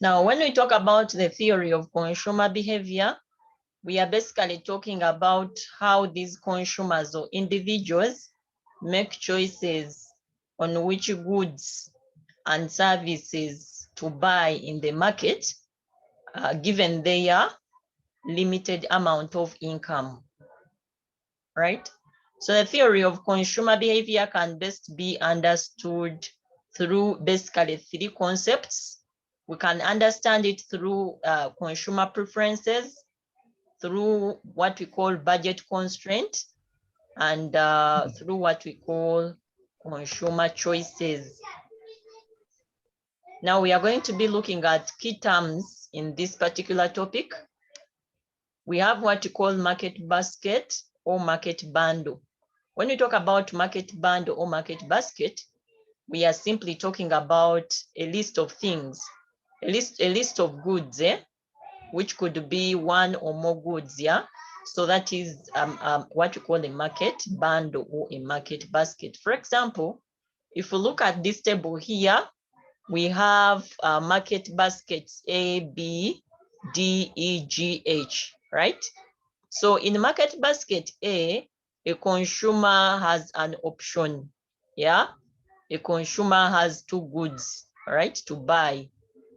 Now, when we talk about the theory of consumer behavior, we are basically talking about how these consumers or individuals make choices on which goods and services to buy in the market, given their limited amount of income, right? So the theory of consumer behavior can best be understood through basically three concepts. We can understand it through consumer preferences, through what we call budget constraint, and through what we call consumer choices. Now we are going to be looking at key terms in this particular topic. We have what we call market basket or market bundle. When we talk about market bundle or market basket, we are simply talking about a list of things, a list of goods, which could be one or more goods, yeah? So that is what we call a market bundle or a market basket. For example, if we look at this table here, we have market baskets A, B, D, E, G, H, right? So in market basket A consumer has an option, yeah? A consumer has two goods, right, to buy.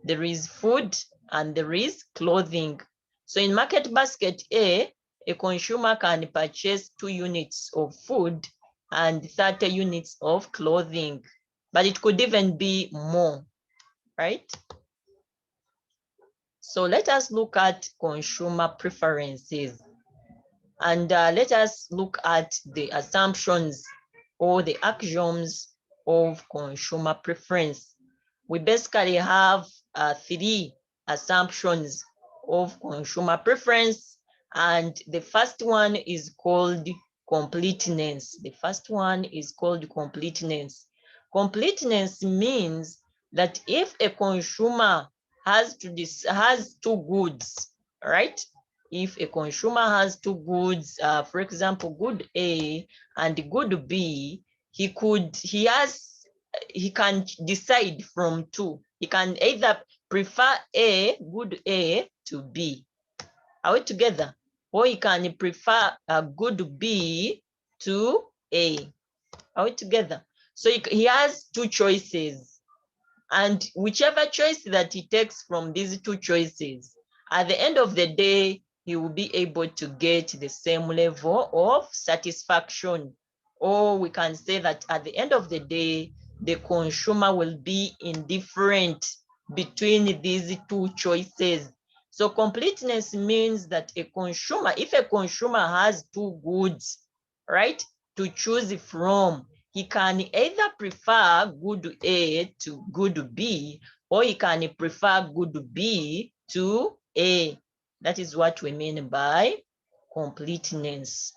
There is food and there is clothing. So in market basket A consumer can purchase 2 units of food and 30 units of clothing, but it could even be more, right? So let us look at consumer preferences, and let us look at the assumptions or the axioms of consumer preference. We basically have 3 assumptions of consumer preference, and the first one is called completeness. The first one is called completeness. Completeness means that if a consumer has two goods, right? If a consumer has two goods, for example, good A and good B, he can decide from two. He can either prefer good A to B. Are we together? Or he can prefer a good B to A. Are we together? So he has two choices, and whichever choice that he takes from these two choices, at the end of the day, he will be able to get the same level of satisfaction. Or we can say that at the end of the day, the consumer will be indifferent between these two choices. So completeness means that if a consumer has two goods, right, to choose from, he can either prefer good A to good B, or he can prefer good B to A. That is what we mean by completeness.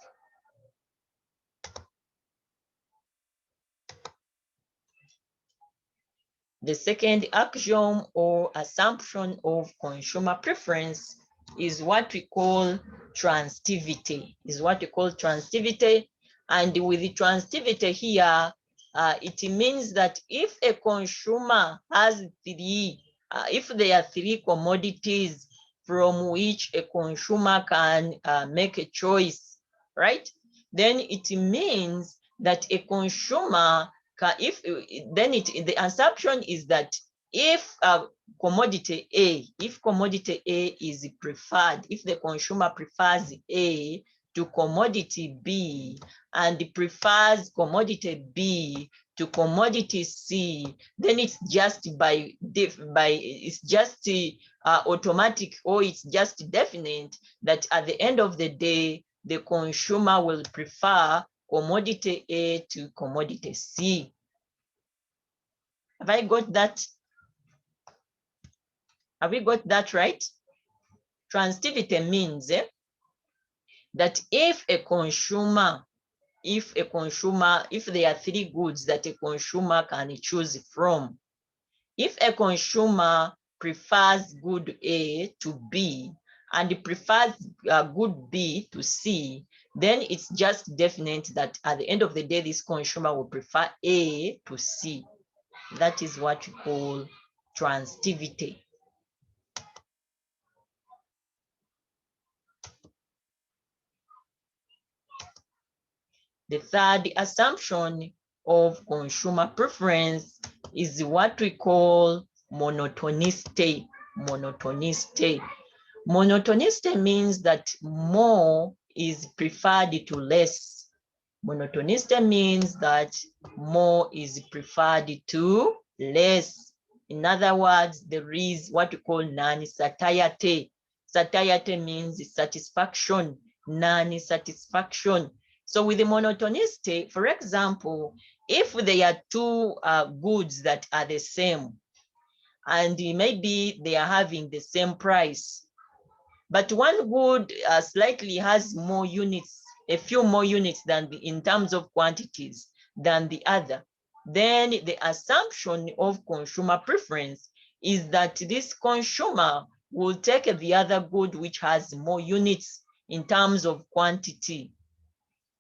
The second axiom or assumption of consumer preference is what we call transitivity. And with the transitivity here, it means that if a consumer has if there are 3 commodities from which a consumer can make a choice, right? Then it means that a consumer the assumption is that if commodity A is preferred, if the consumer prefers A to commodity B and prefers commodity B to commodity C, then it's just automatic, or it's just definite that at the end of the day, the consumer will prefer commodity A to commodity C. Have I got that? Have we got that right? Transitivity means that if there are 3 goods that a consumer can choose from, if a consumer prefers good A to B and prefers good B to C, then it's just definite that at the end of the day, this consumer will prefer A to C. That is what we call transitivity. The third assumption of consumer preference is what we call monotonicity. Monotonicity. Monotonicity means that more is preferred to less. Monotonicity means that more is preferred to less. In other words, there is what we call non-satiety. Satiety means satisfaction, non-satisfaction. So with the monotonicity, for example, if there are two goods that are the same, and maybe they are having the same price, but one good slightly has more units, a few more units than in terms of quantities than the other, then the assumption of consumer preference is that this consumer will take the other good which has more units in terms of quantity.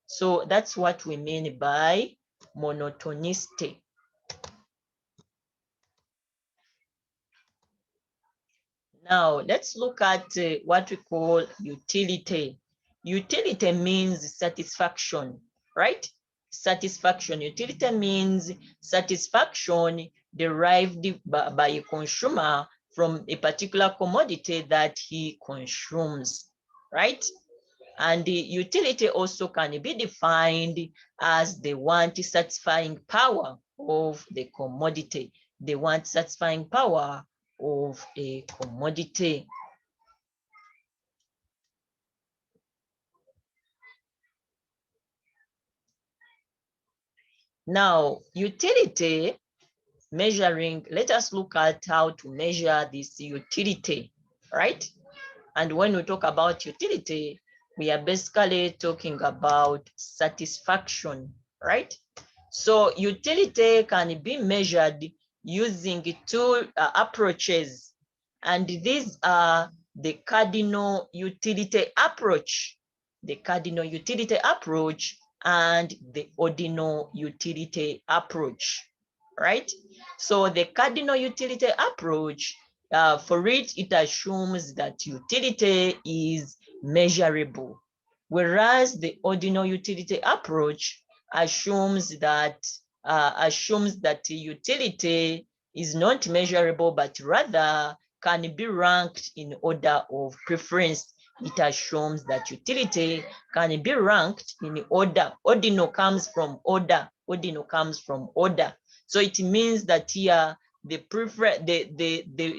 So that's what we mean by monotonicity. Now, let's look at what we call utility. Utility means satisfaction, right? Satisfaction. Utility means satisfaction derived by a consumer from a particular commodity that he consumes, right? And the utility also can be defined as the want satisfying power of the commodity, the want satisfying power of a commodity. Now, utility measuring, let us look at how to measure this utility, right? And when we talk about utility, we are basically talking about satisfaction, right? So utility can be measured using two approaches, and these are the cardinal utility approach, and the ordinal utility approach, right? So the cardinal utility approach, for it assumes that utility is measurable, whereas the ordinal utility approach assumes that utility is not measurable, but rather can be ranked in order of preference. It assumes that utility can be ranked in order. Ordinal comes from order. So it means that here the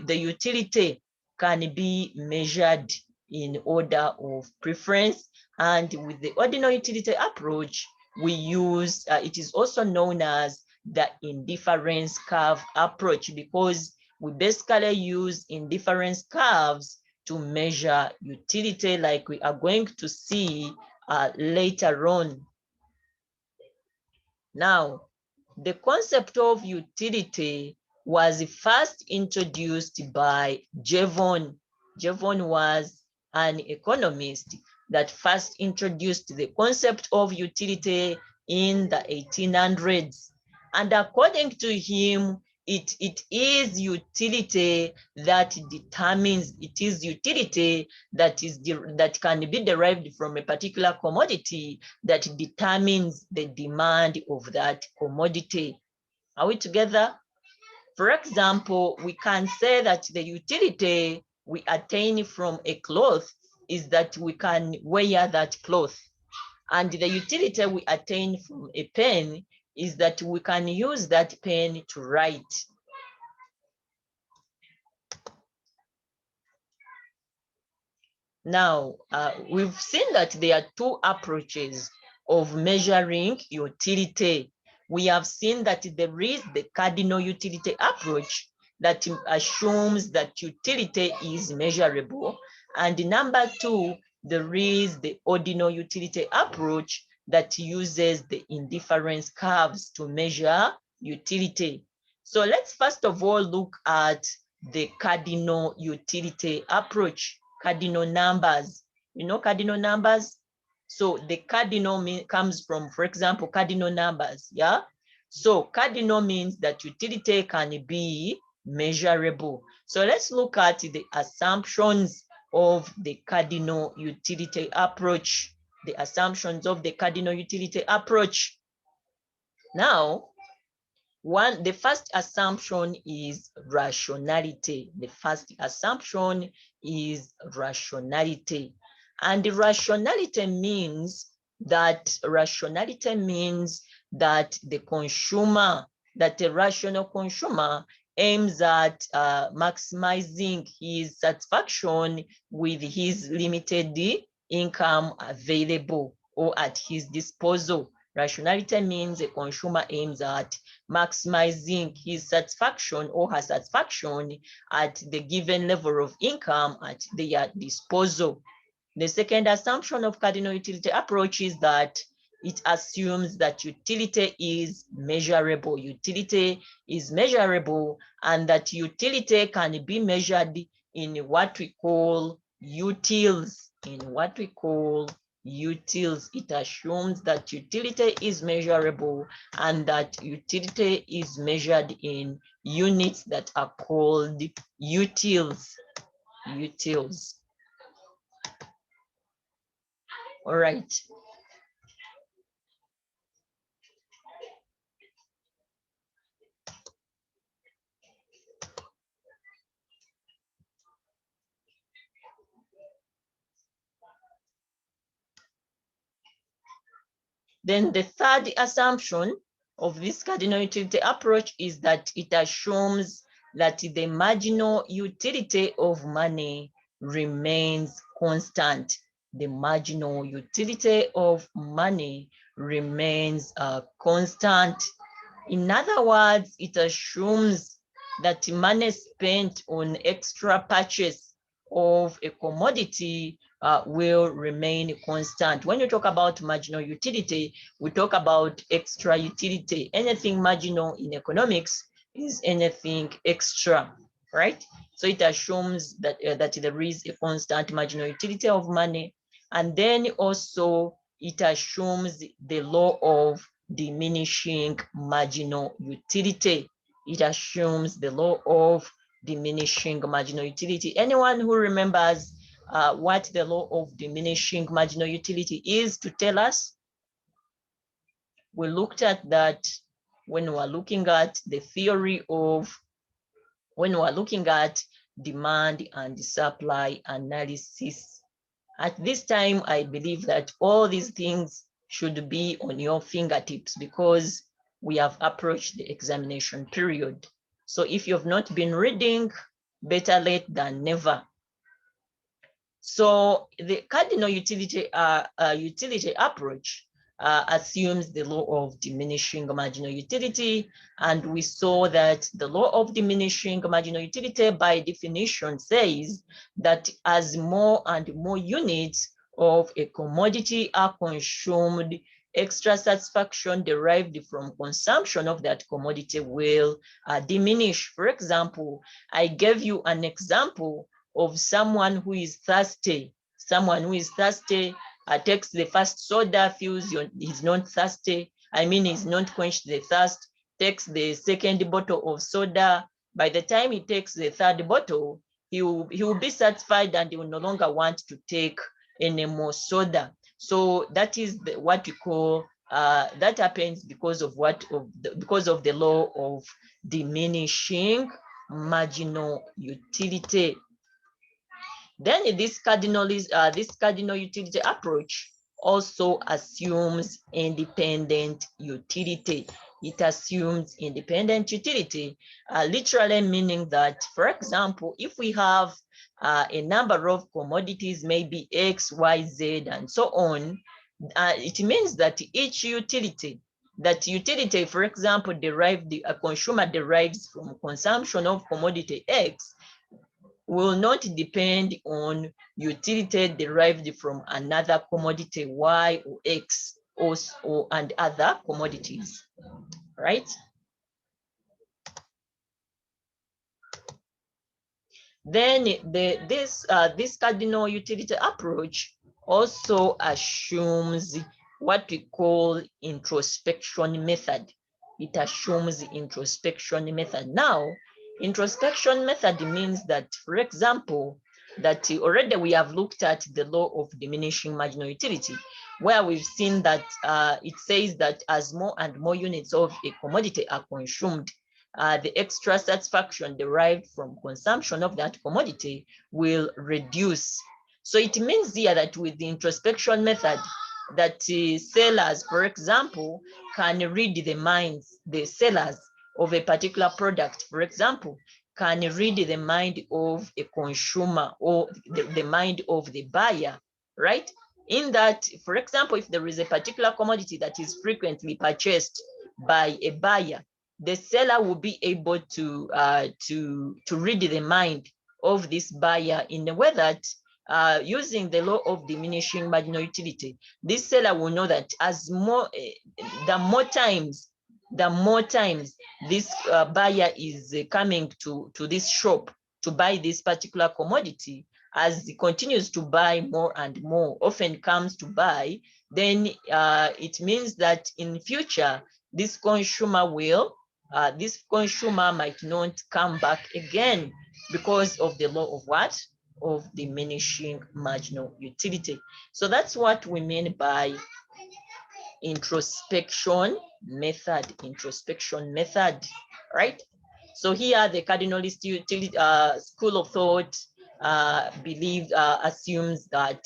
utility can be measured in order of preference. And with the ordinal utility approach, we use, it is also known as the indifference curve approach, because we basically use indifference curves to measure utility, like we are going to see later on. Now, the concept of utility was first introduced by Jevon. Jevon was an economist that first introduced the concept of utility in the 1800s. And according to him, it is utility that determines, that can be derived from a particular commodity that determines the demand of that commodity. Are we together? For example, we can say that the utility we attain from a cloth is that we can wear that cloth. And the utility we attain from a pen is that we can use that pen to write. Now, we've seen that there are two approaches of measuring utility. We have seen that there is the cardinal utility approach that assumes that utility is measurable. And number two, there is the ordinal utility approach that uses the indifference curves to measure utility. So let's first of all look at the cardinal utility approach. Cardinal numbers, cardinal numbers. So the cardinal comes from, for example, cardinal numbers, yeah? So cardinal means that utility can be measurable. So let's look at the assumptions of the cardinal utility approach. the assumptions of the cardinal utility approach. Now, the first assumption is rationality. The first assumption is rationality. And the rationality means that the consumer, that a rational consumer aims at maximizing his satisfaction with his limited income available or at his disposal. Rationality means a consumer aims at maximizing his satisfaction or her satisfaction at the given level of income at their disposal. The second assumption of cardinal utility approach is that it assumes that utility is measurable. Utility is measurable, and that utility can be measured in what we call utils. It assumes that utility is measurable and that utility is measured in units that are called utils. All right. Then the third assumption of this cardinal utility approach is that it assumes that the marginal utility of money remains constant. The marginal utility of money remains constant. In other words, it assumes that money spent on extra purchase of a commodity will remain constant. When you talk about marginal utility, we talk about extra utility. Anything marginal in economics is anything extra, right? So it assumes that, that there is a constant marginal utility of money. And then also it assumes the law of diminishing marginal utility. It assumes the law of diminishing marginal utility. Anyone who remembers what the law of diminishing marginal utility is to tell us? We looked at that when we were looking at the theory of, when we were looking at demand and supply analysis. At this time, I believe that all these things should be on your fingertips because we have approached the examination period. So if you have not been reading, better late than never. So the cardinal utility approach assumes the law of diminishing marginal utility, and we saw that the law of diminishing marginal utility by definition says that as more and more units of a commodity are consumed, extra satisfaction derived from consumption of that commodity will diminish. For example, I gave you an example of someone who is thirsty. Someone who is thirsty takes the first soda, feels he's not thirsty. I mean, he's not quenched the thirst, takes the second bottle of soda. By the time he takes the third bottle, he will be satisfied and he will no longer want to take any more soda. So that is what we call, that happens because of because of the law of diminishing marginal utility. Then this cardinal utility approach also assumes independent utility. It assumes independent utility, literally meaning that, for example, if we have a number of commodities, maybe X, Y, Z, and so on, it means that each utility, for example, a consumer derives from consumption of commodity X, will not depend on utility derived from another commodity Y or X and other commodities, right? Then this cardinal utility approach also assumes what we call introspection method. It assumes introspection method. Now, introspection method means that, for example, that already we have looked at the law of diminishing marginal utility, where we've seen that it says that as more and more units of a commodity are consumed, the extra satisfaction derived from consumption of that commodity will reduce. So it means here that with the introspection method, that sellers, for example, can read the minds, the sellers of a particular product, for example, can read the mind of a consumer or the mind of the buyer, right? In that, for example, if there is a particular commodity that is frequently purchased by a buyer, the seller will be able to read the mind of this buyer in a way that using the law of diminishing marginal utility, this seller will know that as more, the more times this buyer is coming to this shop to buy this particular commodity, as he continues to buy more and more, often comes to buy, then it means that in future, this consumer might not come back again because of the law of what? Of diminishing marginal utility. So that's what we mean by introspection method, right? So here the cardinalist utility school of thought assumes that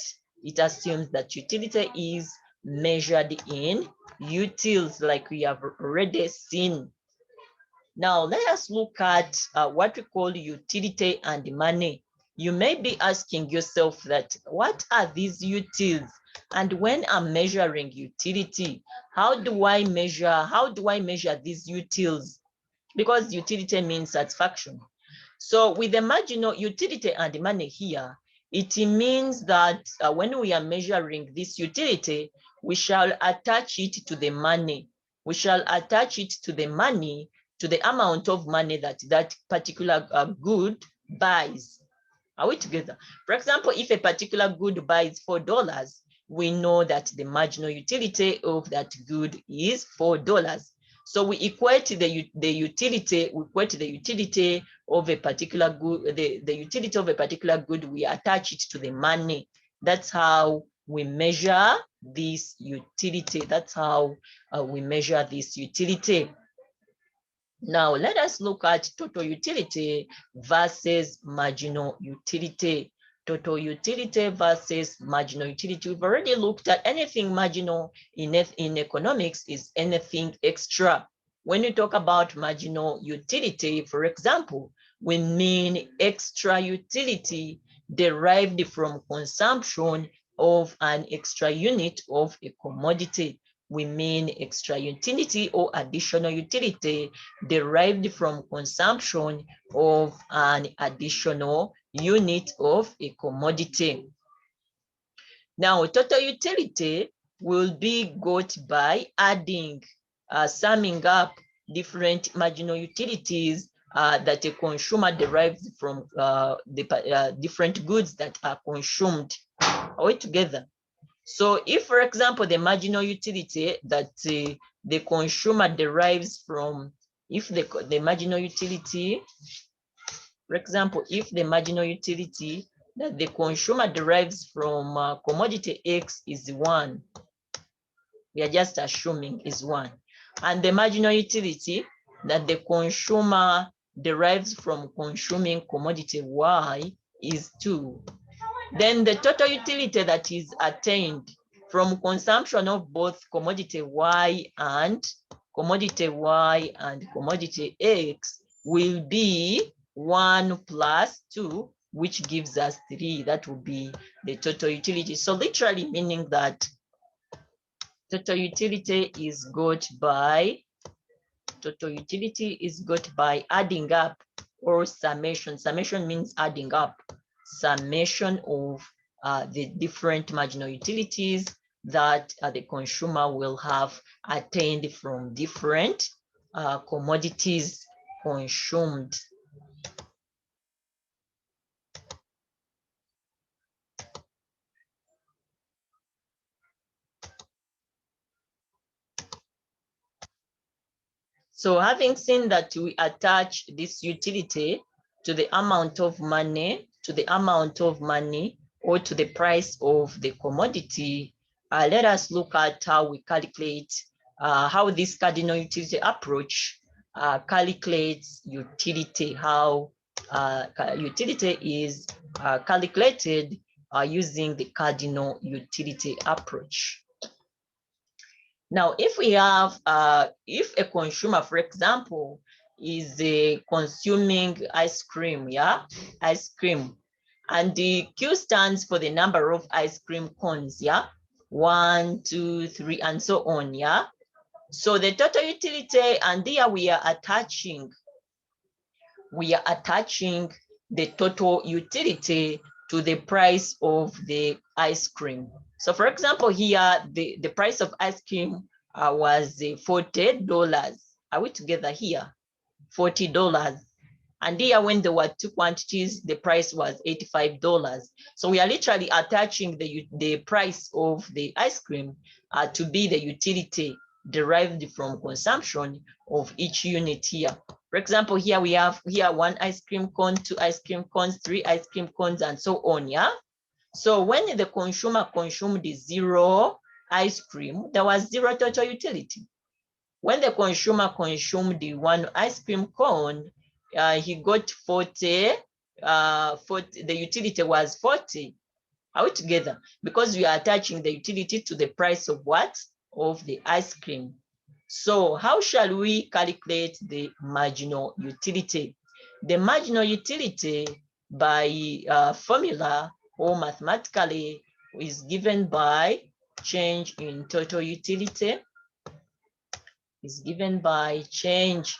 utility is measured in utils, like we have already seen. Now let us look at what we call utility and money. You may be asking yourself that, what are these utils? And when I'm measuring utility, how do I measure these utils? Because utility means satisfaction. So with the marginal utility and money here, it means that when we are measuring this utility, we shall attach it to the money. We shall attach it to the money, to the amount of money that that particular good buys. Are we together? For example, if a particular good buys $4, we know that the marginal utility of that good is $4. So we equate the utility of a particular good, the utility of a particular good, we attach it to the money. That's how we measure this utility. That's how we measure this utility. Now, let us look at total utility versus marginal utility. Total utility versus marginal utility. We've already looked at anything marginal in economics is anything extra. When we talk about marginal utility, for example, we mean extra utility derived from consumption of an extra unit of a commodity. We mean extra utility or additional utility derived from consumption of an additional unit of a commodity. Now, total utility will be got by adding, summing up different marginal utilities that a consumer derives from the different goods that are consumed all together. So if, for example, the marginal utility that the consumer derives from, if the marginal utility, for example, if the marginal utility that the consumer derives from commodity X is 1, we are just assuming is 1, and the marginal utility that the consumer derives from consuming commodity Y is 2, then the total utility that is attained from consumption of both commodity Y and commodity X will be 1 plus 2, which gives us 3. That will be the total utility. So literally meaning that total utility is got by adding up, or summation. Summation means adding up. Summation of the different marginal utilities that the consumer will have attained from different commodities consumed. So having seen that we attach this utility to the amount of money to the amount of money or to the price of the commodity, let us look at how we calculate, how this cardinal utility approach calculates utility, how utility is calculated using the cardinal utility approach. Now, if we have, if a consumer, for example, is consuming ice cream, yeah, ice cream, and the Q stands for the number of ice cream cones, yeah, 1, 2, 3, and so on, yeah. So the total utility, and here we are attaching the total utility to the price of the ice cream. So for example, here, the price of ice cream was $40. Are we together here? $40. And here, when there were two quantities, the price was $85. So we are literally attaching the price of the ice cream to be the utility derived from consumption of each unit here. For example, here we have one ice cream cone, two ice cream cones, three ice cream cones, and so on, yeah? So when the consumer consumed 0 ice cream, there was 0 total utility. When the consumer consumed 1 ice cream cone, he got 40, the utility was 40. Are we together? Because we are attaching the utility to the price of what? Of the ice cream. So how shall we calculate the marginal utility? The marginal utility by formula or mathematically is given by change in total utility, is given by change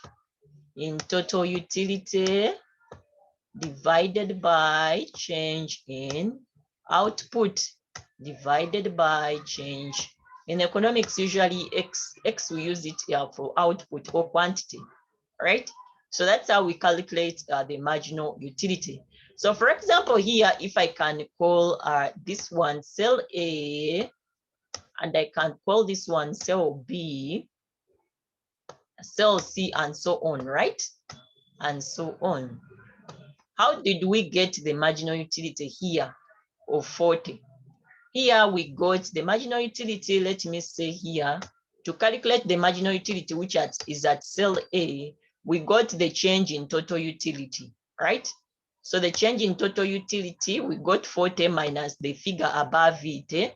in total utility divided by change in output divided by change. In economics, usually X we use it here for output or quantity, right? So that's how we calculate the marginal utility. So for example, here, if I can call this one cell A, and I can call this one cell B, cell C, and so on, right? And so on. How did we get the marginal utility here of 40? Here we got the marginal utility, let me say here, to calculate the marginal utility, which is at cell A, we got the change in total utility, right? So the change in total utility, we got 40 minus the figure above it,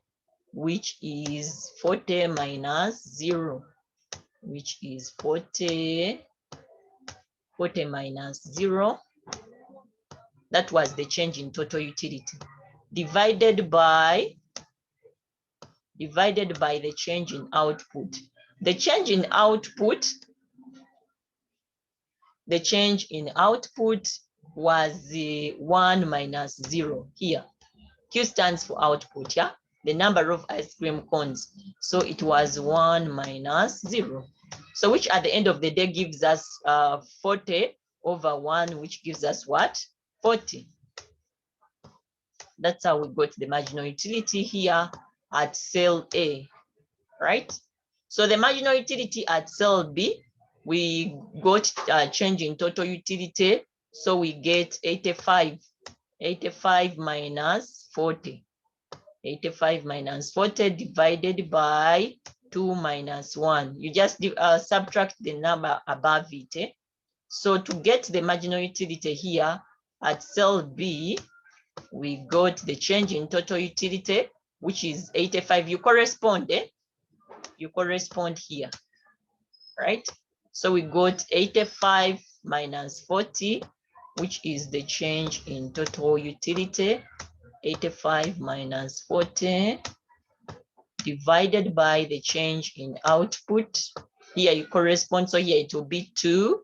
which is 40 minus 0, which is 40 minus 0. That was the change in total utility, divided by the change in output. The change in output was the 1 minus 0 here. Q stands for output, yeah? The number of ice cream cones. So it was 1 minus 0. So which at the end of the day gives us 40 over 1, which gives us what? 40. That's how we got the marginal utility here at cell A, right? So the marginal utility at cell B, we got change in total utility. So we get 85 minus 40. 85 minus 40 divided by 2 minus 1. You just subtract the number above it. So to get the marginal utility here at cell B, we got the change in total utility, which is 85. You correspond here, right? So we got 85 minus 40, which is the change in total utility. 85 minus 40 divided by the change in output. Here you correspond, so here it will be 2,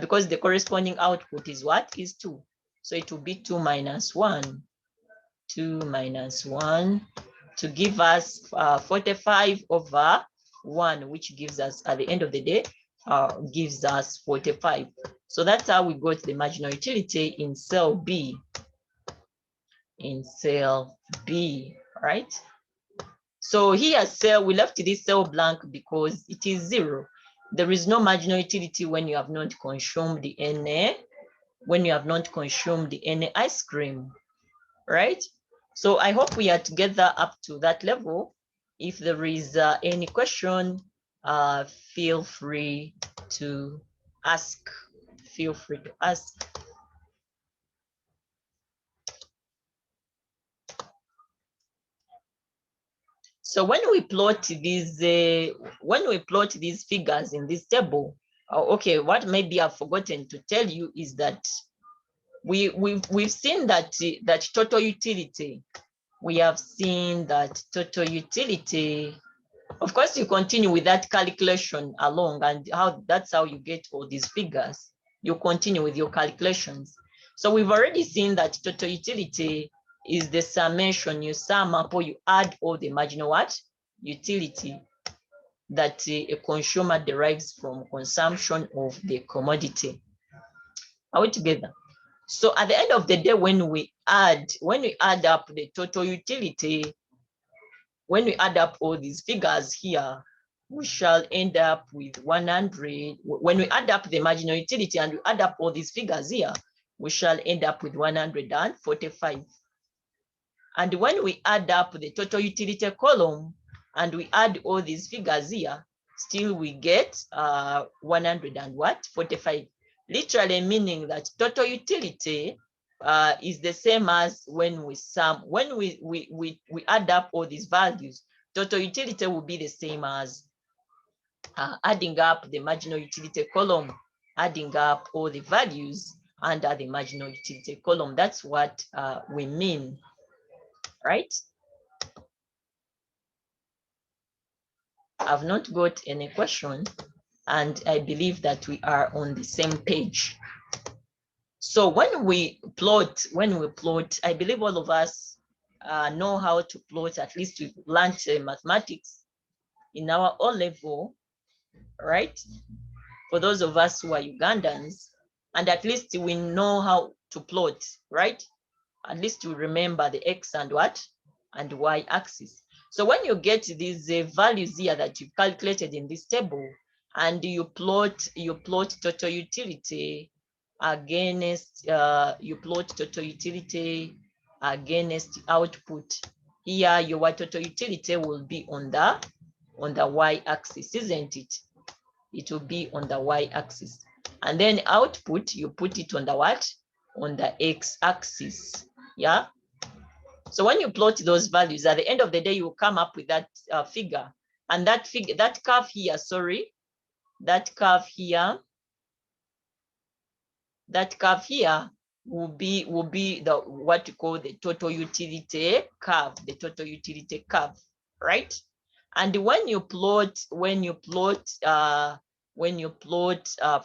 because the corresponding output is what? Is 2. So it will be 2 minus 1. 2 minus 1 to give us 45 over 1, which gives us, at the end of the day, gives us 45. So that's how we got the marginal utility in cell B. In cell B, right? So here cell, we left this cell blank because it is 0. There is no marginal utility when you have not consumed any, ice cream. right? So I hope we are together up to that level. If there is any question, feel free to ask. Feel free to ask. So when we plot these figures in this table, okay, what maybe I've forgotten to tell you is that we've seen that total utility. We have seen that total utility. Of course, you continue with that calculation along, and that's how you get all these figures. You continue with your calculations. So we've already seen that total utility is the summation. You sum up or you add all the marginal what? Utility that a consumer derives from consumption of the commodity. Are we together? So at the end of the day, when we add up the total utility, when we add up all these figures here, we shall end up with 100. When we add up the marginal utility and we add up all these figures here, we shall end up with 145. And when we add up the total utility column and we add all these figures here, still we get 145. Literally meaning that total utility is the same as when we add up all these values. Total utility will be the same as adding up the marginal utility column, adding up all the values under the marginal utility column. That's what we mean, right? I've not got any question, and I believe that we are on the same page. So when we plot, I believe all of us know how to plot. At least we've learned mathematics in our O level, right? For those of us who are Ugandans, and at least we know how to plot, right? At least we remember the X and what? And Y axis. So when you get these values here that you've calculated in this table, and you plot total utility against total utility against output. Here your total utility will be on the Y axis, isn't it? It will be on the Y axis. And then output, you put it on the what? On the X axis. Yeah. So when you plot those values, at the end of the day, you will come up with that figure. And that curve here, that curve here will be the what you call the total utility curve, right? And when you plot,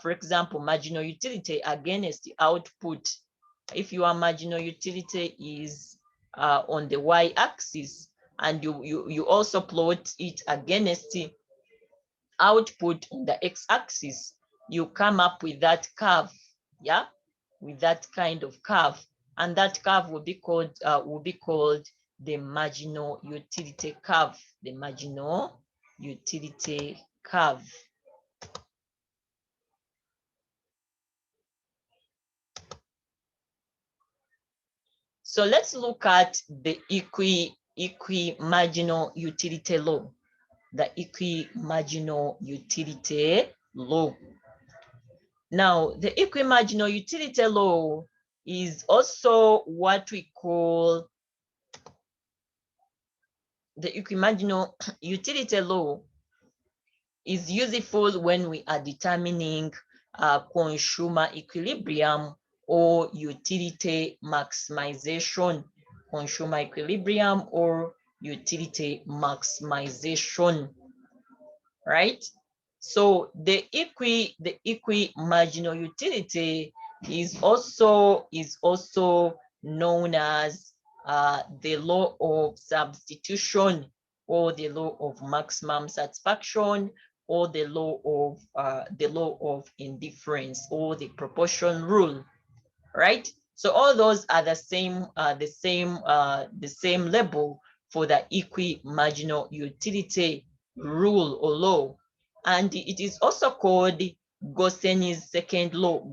for example, marginal utility against the output, if your marginal utility is on the Y axis, and you also plot it against the output on the X axis, you come up with that curve, yeah, with that kind of curve, and that curve will be called the marginal utility curve, the marginal utility curve. So let's look at the equi-marginal utility law, the equi-marginal utility law. Now, the equi-marginal utility law is also what we call the equi-marginal utility law is useful when we are determining consumer equilibrium or utility maximization, consumer equilibrium or utility maximization, right? So the equi-marginal utility is also known as the law of substitution, or the law of maximum satisfaction, or the law of indifference, or the proportion rule, right? So all those are the same label for the equi-marginal utility rule or law, and it is also called Gosseny's second law.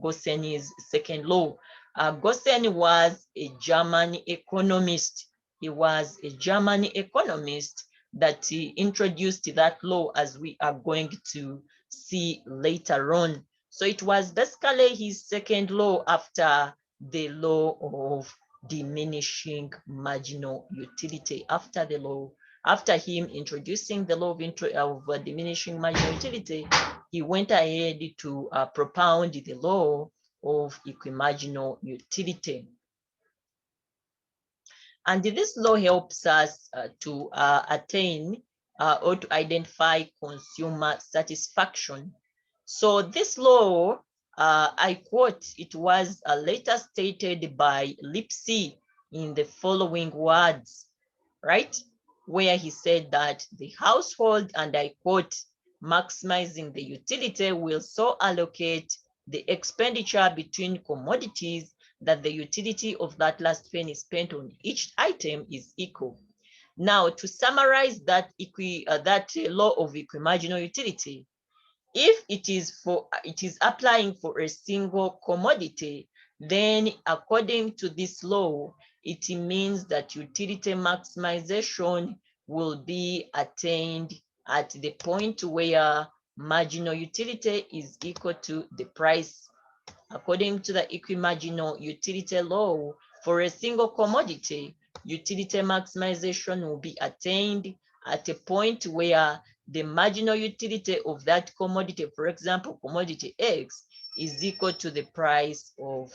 Gossen was a German economist. He was a German economist that he introduced that law, as we are going to see later on. So it was basically his second law after the law of diminishing marginal utility. After him introducing the law of diminishing marginal utility, he went ahead to propound the law of equimarginal utility. And this law helps us to attain or to identify consumer satisfaction. So this law, I quote, it was later stated by Lipsy in the following words, right? Where he said that the household, and I quote, maximizing the utility will so allocate the expenditure between commodities that the utility of that last penny spent on each item is equal. Now, to summarize that law of equimarginal utility, if it is applying for a single commodity, then according to this law, it means that utility maximization will be attained at the point where marginal utility is equal to the price. According to the equimarginal utility law, for a single commodity, utility maximization will be attained at a point where the marginal utility of that commodity, for example, commodity X, is equal to the price of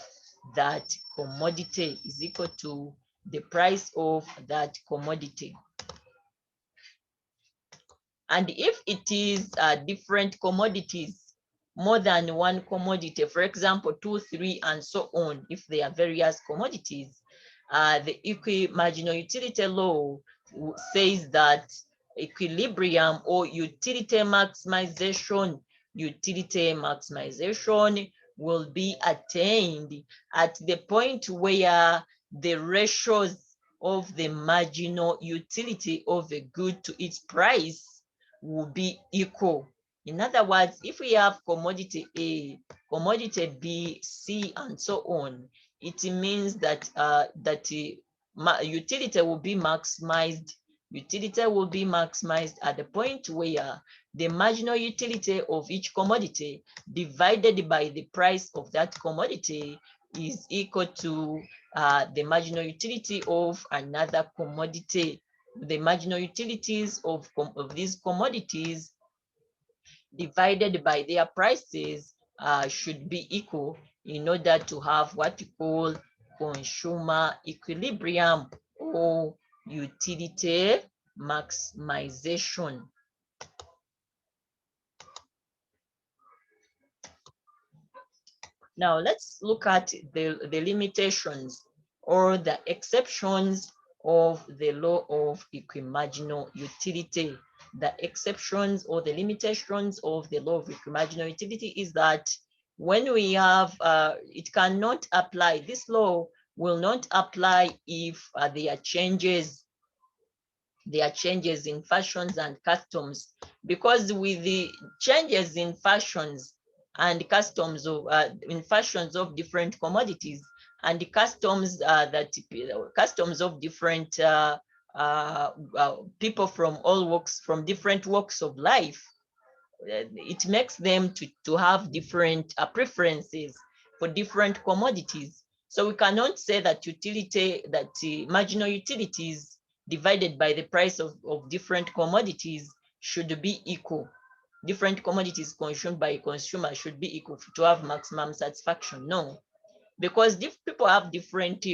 that commodity, is equal to the price of that commodity. And if it is different commodities, more than one commodity, for example, 2, 3, and so on, if they are various commodities, the equimarginal utility law says that equilibrium or utility maximization will be attained at the point where the ratios of the marginal utility of a good to its price will be equal. In other words, if we have commodity A, commodity B, C, and so on, it means that utility will be maximized. Utility will be maximized at the point where the marginal utility of each commodity divided by the price of that commodity is equal to the marginal utility of another commodity. The marginal utilities of these commodities divided by their prices should be equal in order to have what we call consumer equilibrium or utility maximization. Now let's look at the limitations or the exceptions of the law of equimarginal utility. The exceptions or the limitations of the law of equimarginal utility is that when we have, it cannot apply, this law will not apply if there are changes in fashions and customs, because with the changes in fashions and customs of different commodities and the customs of different people from different walks of life, it makes them to have different preferences for different commodities. So we cannot say that marginal utilities divided by the price of different commodities should be equal. Different commodities consumed by a consumer should be equal to have maximum satisfaction. No, because people have different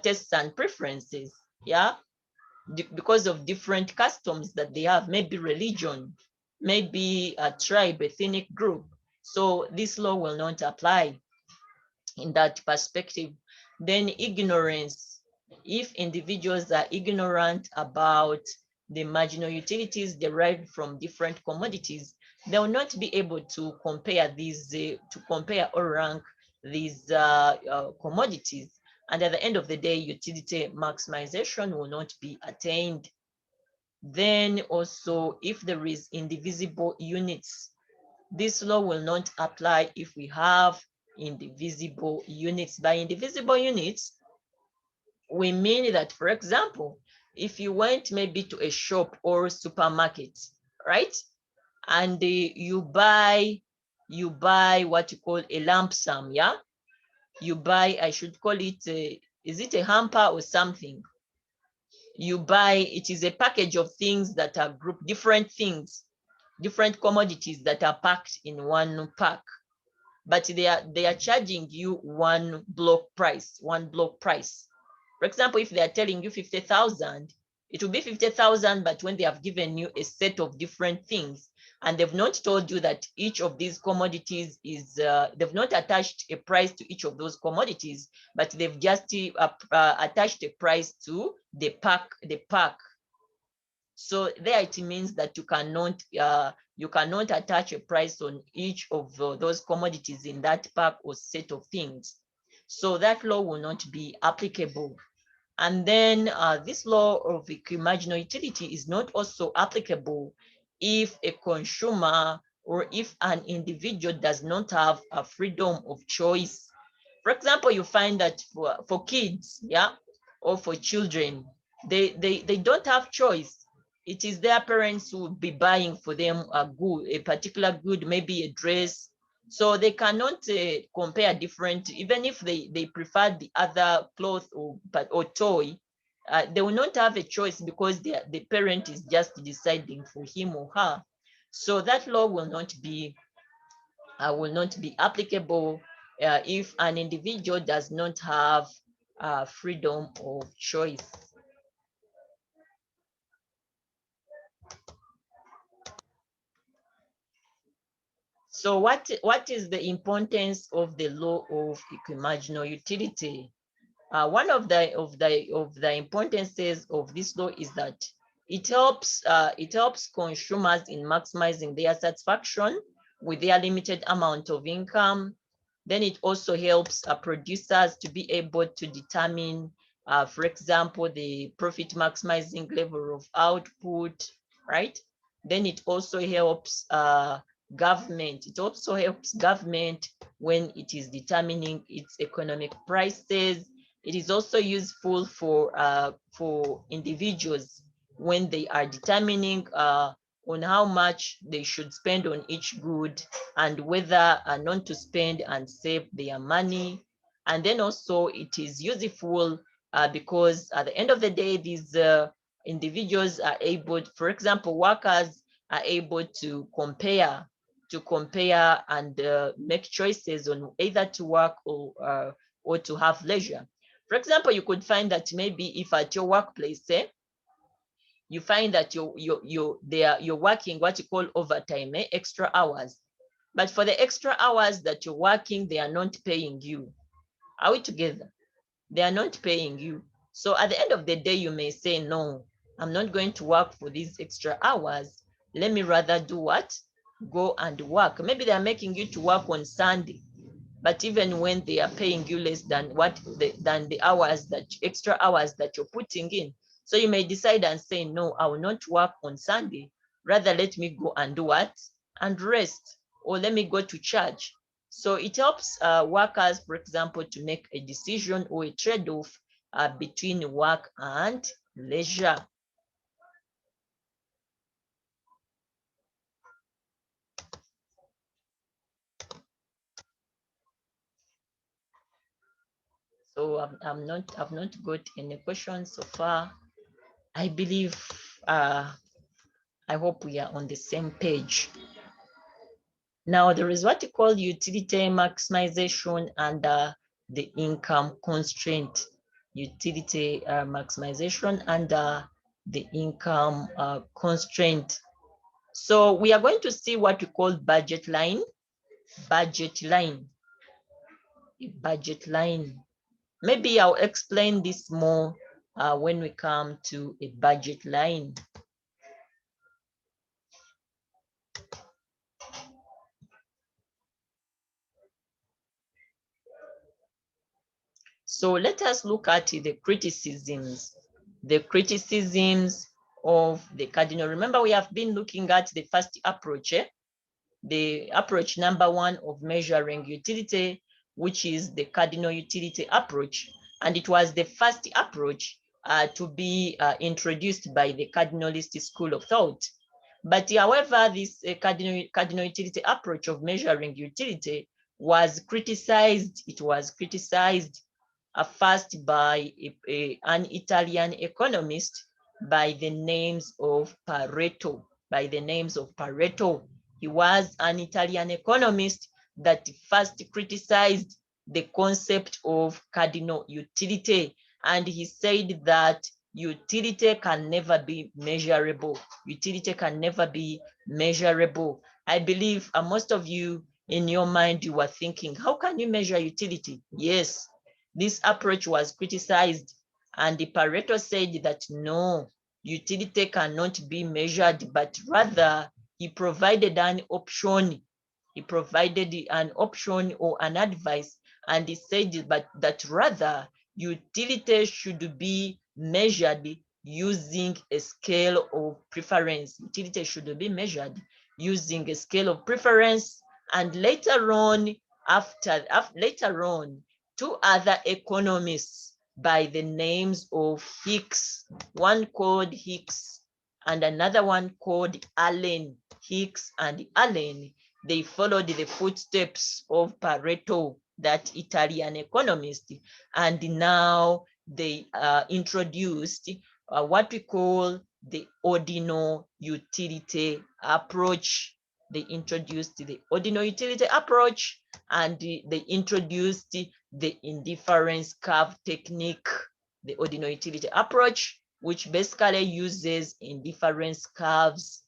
tastes and preferences. Yeah, because of different customs that they have, maybe religion, maybe a tribe, ethnic group. So this law will not apply in that perspective. Then ignorance. If individuals are ignorant about the marginal utilities derived from different commodities, they will not be able to compare or rank these commodities. And at the end of the day, utility maximization will not be attained. Then also, if there is indivisible units, this law will not apply if we have indivisible units. By indivisible units, we mean that, for example, if you went maybe to a shop or supermarket, right? And you buy what you call a lump sum, yeah? You buy, I should call it, is it a hamper or something? You buy, it is a package of things that are grouped, different things, different commodities that are packed in one pack, but they are charging you one block price. For example, if they are telling you 50,000, it will be 50,000, but when they have given you a set of different things, and they've not told you that each of these commodities is, they've not attached a price to each of those commodities, but they've just attached a price to the pack. So there it means that you cannot attach a price on each of those commodities in that pack or set of things. So that law will not be applicable. And then this law of equimarginal utility is not also applicable if a consumer or if an individual does not have a freedom of choice. For example, you find that for kids, yeah, or for children, they don't have choice. It is their parents who will be buying for them a particular good, maybe a dress. So they cannot compare different, even if they prefer the other cloth or toy, they will not have a choice because the parent is just deciding for him or her. So that law will not be applicable if an individual does not have freedom of choice. So what is the importance of the law of equimarginal utility? One of the importances of this law is that it helps consumers in maximizing their satisfaction with their limited amount of income. Then it also helps producers to be able to determine, for example, the profit maximizing level of output, right? Then it also helps government. It also helps government when it is determining its economic prices. It is also useful for individuals when they are determining on how much they should spend on each good and whether not to spend and save their money. And then also it is useful because at the end of the day, these individuals are able, for example, workers are able to compare and make choices on either to work or to have leisure. For example, you could find that maybe if at your workplace, you find that you're working what you call overtime, extra hours. But for the extra hours that you're working, they are not paying you. Are we together? They are not paying you. So at the end of the day, you may say, no, I'm not going to work for these extra hours. Let me rather do what? Go and work. Maybe they are making you to work on Sunday, but even when they are paying you less than the hours, that extra hours that you're putting in. So you may decide and say, no, I will not work on Sunday. Rather, let me go and do what? And rest, or let me go to church. So it helps workers, for example, to make a decision or a trade-off between work and leisure. So I've not got any questions so far. I believe I hope we are on the same page. Now there is what you call utility maximization and the income constraint. Utility maximization and the income constraint. So we are going to see what we call budget line. Budget line. Budget line. Maybe I'll explain this more when we come to a budget line. So let us look at the criticisms of the cardinal. Remember, we have been looking at the first approach, the approach number one of measuring utility. which is the cardinal utility approach. And it was the first approach to be introduced by the cardinalist school of thought. But however, this cardinal utility approach of measuring utility was criticized. It was criticized first by an Italian economist by the names of Pareto. By the names of Pareto, he was an Italian economist that first criticized the concept of cardinal utility, and he said that utility can never be measurable. Utility can never be measurable. I believe most of you in your mind, you were thinking, how can you measure utility? Yes, this approach was criticized, and the Pareto said that no, utility cannot be measured, but rather he provided an option. He provided an option or an advice, and he said that rather utility should be measured using a scale of preference. Utility should be measured using a scale of preference. And later on, later on, two other economists by the names of Hicks, one called Hicks and another one called Allen. Hicks and Allen, they followed the footsteps of Pareto, that Italian economist, and now they introduced what we call the ordinal utility approach. They introduced the ordinal utility approach, and they introduced the indifference curve technique, the ordinal utility approach, which basically uses indifference curves.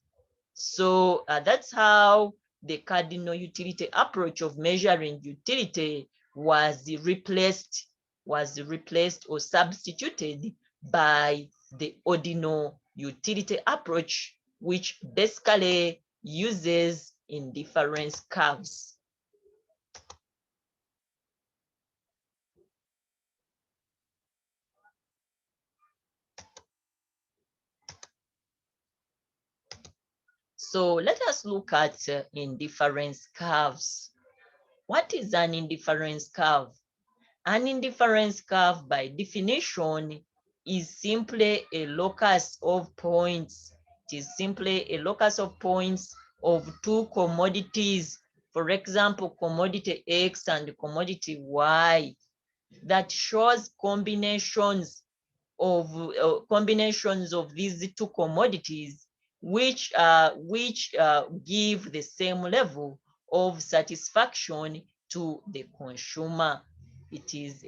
So that's how the cardinal utility approach of measuring utility was replaced or substituted by the ordinal utility approach, which basically uses indifference curves. So let us look at indifference curves. What is an indifference curve? An indifference curve, by definition, is simply a locus of points. It is simply a locus of points of two commodities. For example, commodity X and commodity Y, that shows combinations of these two commodities which give the same level of satisfaction to the consumer. It is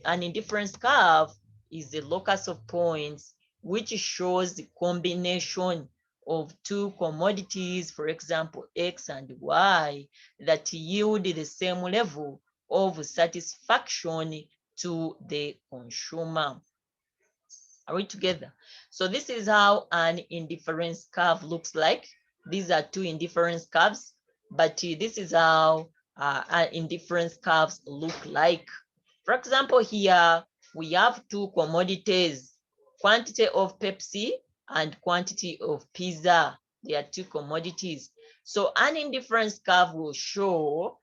an indifference curve is a locus of points which shows the combination of two commodities, for example, X and Y, that yield the same level of satisfaction to the consumer. Are we together? So this is how an indifference curve looks like. These are two indifference curves, but this is how indifference curves look like. For example, here we have two commodities, quantity of Pepsi and quantity of pizza. They are two commodities. So an indifference curve will show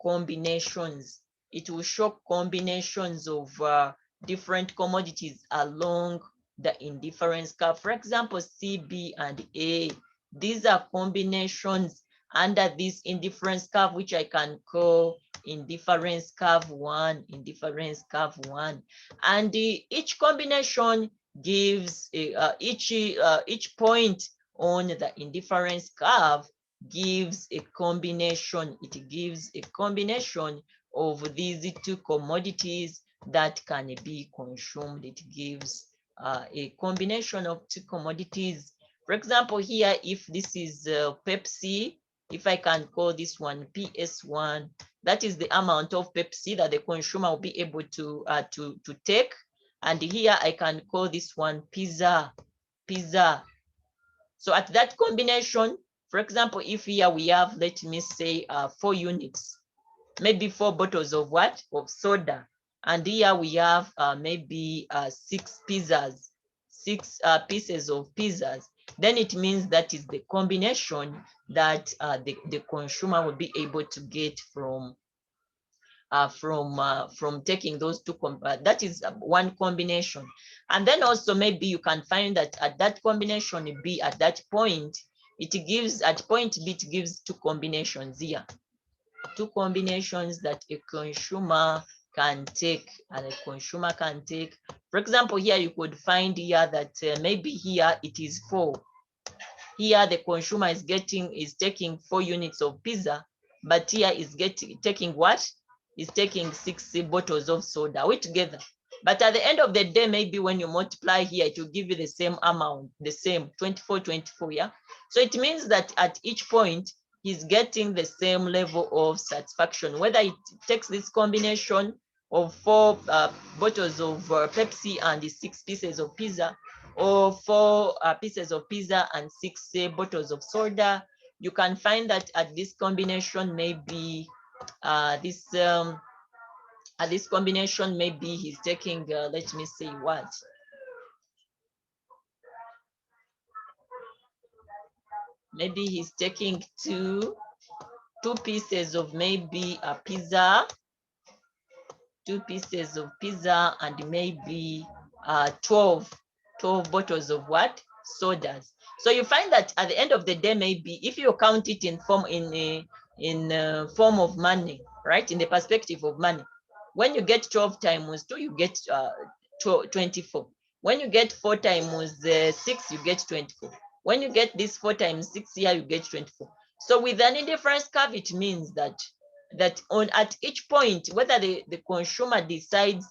combinations. It will show combinations of different commodities along the indifference curve. For example, C, B, and A. These are combinations under this indifference curve, which I can call indifference curve 1, indifference curve 1. And each combination gives, each point on the indifference curve gives a combination. It gives a combination of these two commodities that can be consumed. It gives a combination of two commodities. For example, here, if this is Pepsi, if I can call this one PS1, that is the amount of Pepsi that the consumer will be able to take. And here I can call this one pizza. So at that combination, for example, if here we have, let me say 4 units, maybe 4 bottles of what? Of soda. And here we have maybe 6 pizzas, 6 pieces of pizzas. Then it means that is the combination that the consumer will be able to get from from taking those two. That is one combination. And then also maybe you can find that at that combination B, at that point, it gives, at point B, it gives two combinations here. Two combinations that a consumer can take, and a consumer can take. For example, here you could find here that maybe here it is 4. Here the consumer is taking 4 units of pizza, but here is taking what? Is taking 6 bottles of soda altogether. But at the end of the day, maybe when you multiply here, it will give you the same amount, the same 24, 24, yeah? So it means that at each point, he's getting the same level of satisfaction, whether it takes this combination of 4 bottles of Pepsi and the 6 pieces of pizza, or 4 pieces of pizza and 6 bottles of soda. You can find that at this combination, maybe this combination, maybe he's taking, let me see what. Maybe he's taking two pieces of maybe a pizza, 2 pieces of pizza, and maybe 12 bottles of what? Sodas. So you find that at the end of the day, maybe if you count it in form of money, right? In the perspective of money, when you get 12 times 2, you get 24. When you get 4 times 6, you get 24. When you get this 4 times 6 here, you get 24. So with an indifference curve, it means that at each point, whether the consumer decides